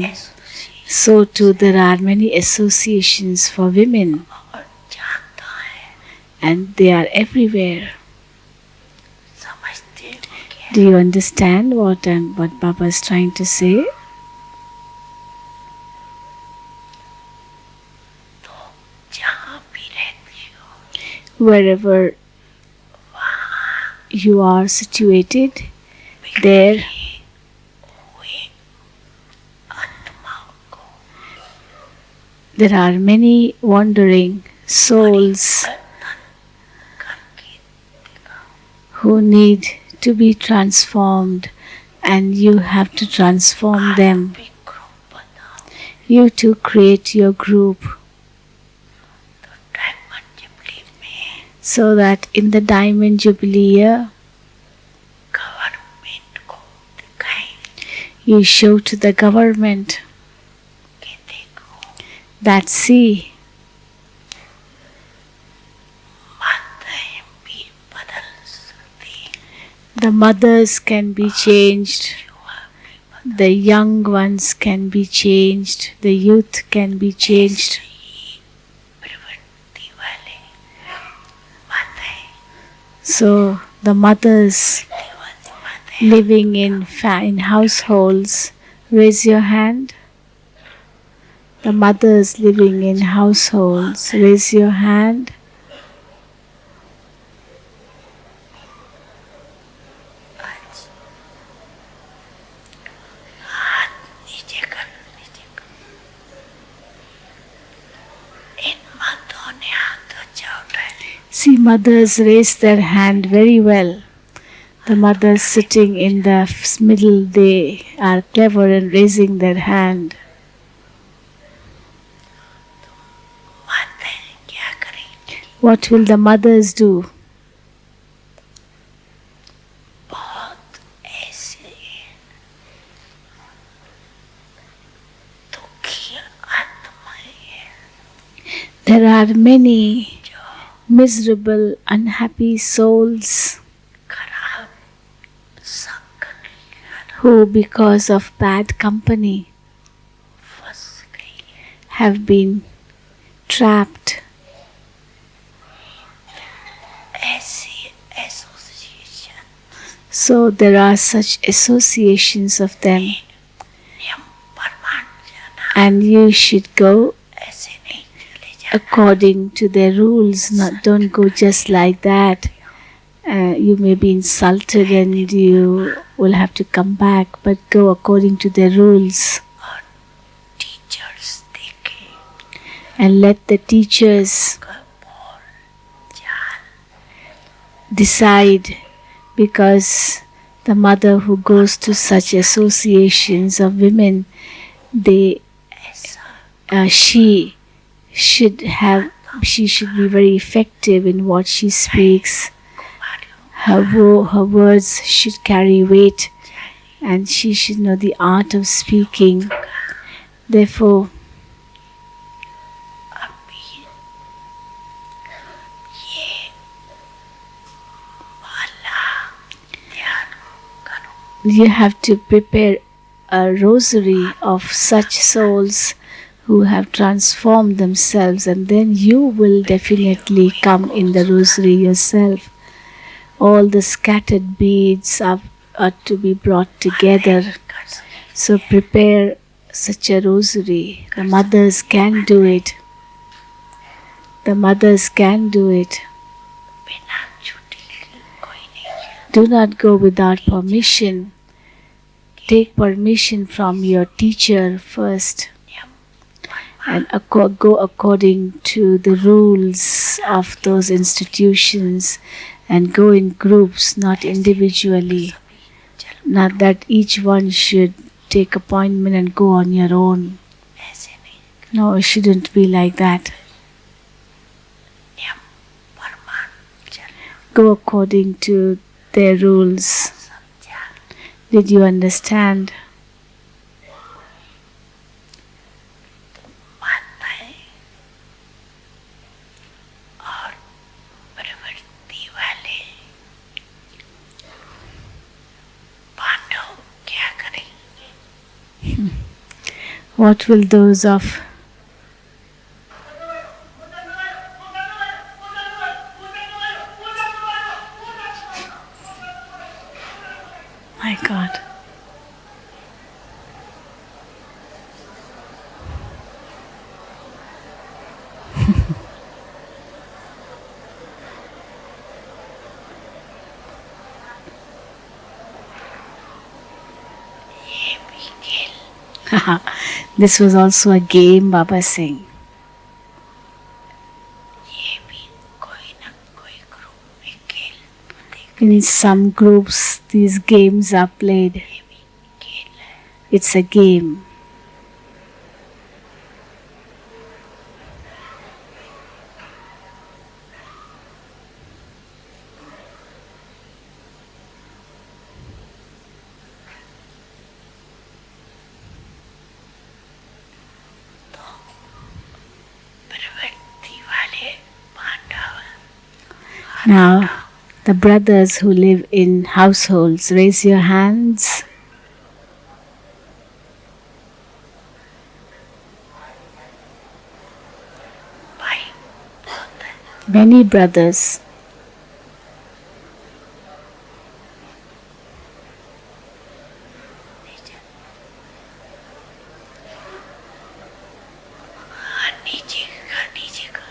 So too there are many associations for women and they are everywhere. Do you understand what Baba is trying to say? Wherever you are situated, there are many wandering souls who need to be transformed, and you have to transform them. You to create your group so that in the Diamond Jubilee year, you show to the government that see, the mothers can be changed, the young ones can be changed, the youth can be changed. So the mothers living in households, raise your hand. The mothers living in households, raise your hand. See, mothers raise their hand very well. The mothers sitting in the middle, they are clever in raising their hand. What will the mothers do? There are many miserable, unhappy souls who, because of bad company, have been trapped. So there are such associations of them, and you should go according to their rules. Don't go just like that. You may be insulted and you will have to come back, but go according to their rules. And let the teachers decide, because the mother who goes to such associations of women, she should be very effective in what she speaks. Her words should carry weight, and she should know the art of speaking. Therefore, you have to prepare a rosary of such souls who have transformed themselves, and then you will definitely come in the rosary yourself. All the scattered beads are to be brought together. So prepare such a rosary. The mothers can do it. The mothers can do it. Do not go without permission. Take permission from your teacher first, and go according to the rules of those institutions, and go in groups, not individually. Not that each one should take appointment and go on your own. ऐसे नहीं No, it shouldn't be like that. नियम प्रमाण चल Go according to their rules. समझा Did you understand? माताएं और प्रवृत्ति वाले पांडव क्या करेंगे? What will those of my God. ये भी खेल This was also a game, Baba Singh. ये भी कोई ना कोई ग्रुप में खेल देख In some groups, these games are played. ये भी खेल है It's a game. प्रवृत्ति वाले Pandav Now, the brothers who live in households, raise your hands. भाई बहुत है Many brothers. नीचे का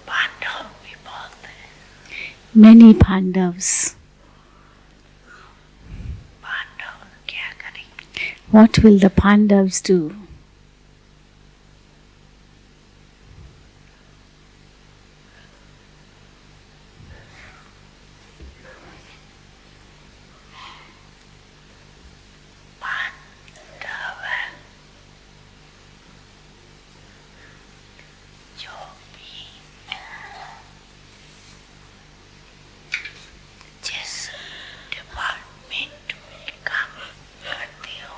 पांडव भी बहुत है Many Pandavas. पांडव क्या करेंगे What will the Pandavas do? Pandav जो भी जिस डिपार्टमेंट में काम करते हो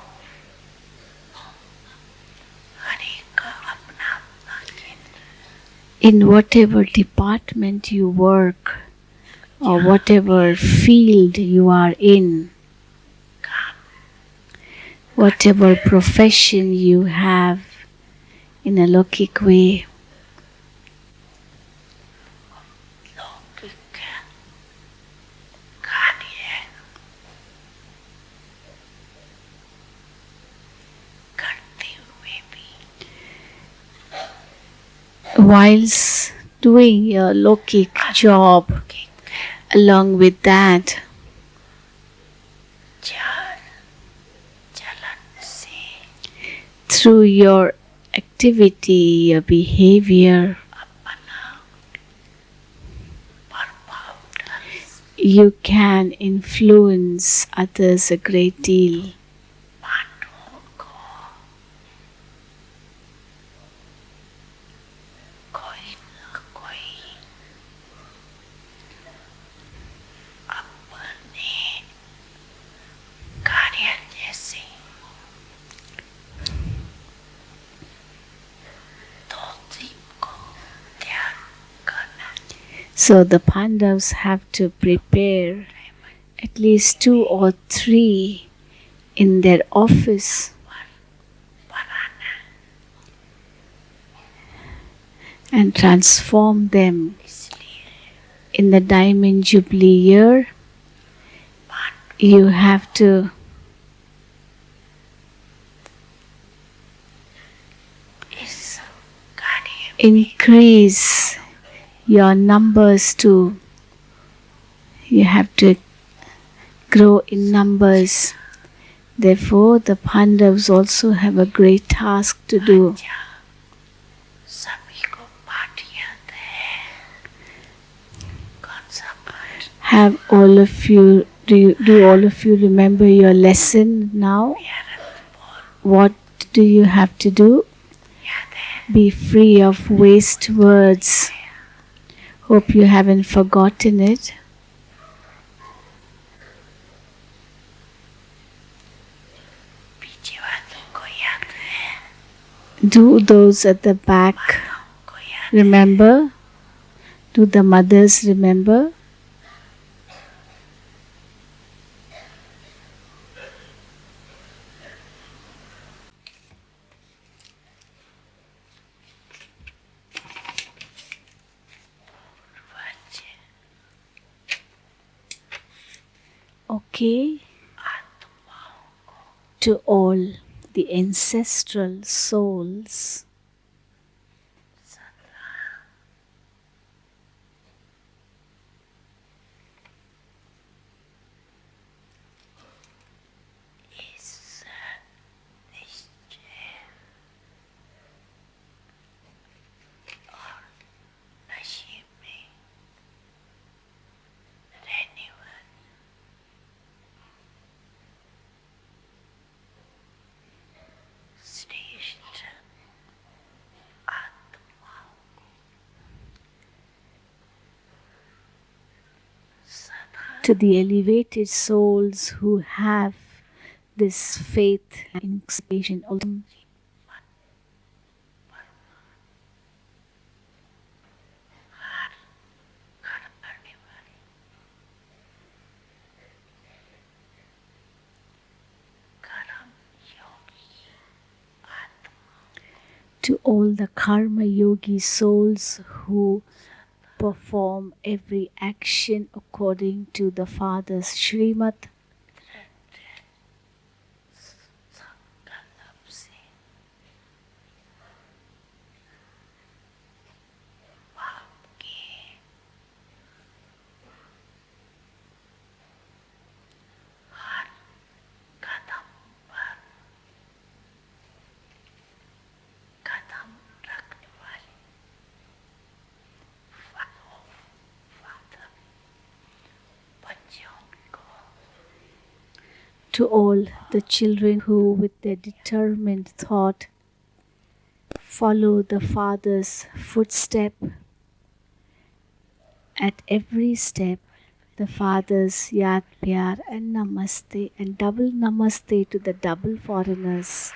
हर एक का अपना अपना केंद्र In whatever department you work or whatever field you are in, काम whatever profession you have in a lockic way, लौकिक कार्य करते हुए भी whilst doing your lockic job, along with that, चार चलन से through your activity, your behavior, अपना प्रभाव डाल you can influence others a great deal. पांडवों को कोई न कोई अपने कार्य जैसे दो जीव को त्याग करना So the Pandavas have to prepare at least 2 or 3 in their office banana and transform them. इसलिए In the Diamond Jubilee year, Pandav you have to इस कार्य increase your numbers too. You have to grow in numbers. Therefore, the Pandavas also have a great task to do. अच्छा, सभी को पाठ याद है कौन सा Have all of you do all of you remember your lesson now? What do you have to do? Be free of waste words. Hope you haven't forgotten it. Do those at the back remember? Do the mothers remember? Okay. To all the ancestral souls, to the elevated souls who have this faith in creation. To all the karma yogi souls who perform every action according to the Father's Srimad. To all the children who, with their determined thought, follow the Father's footstep. At every step, the Father's Yad Pyar and Namaste, and double Namaste to the double foreigners.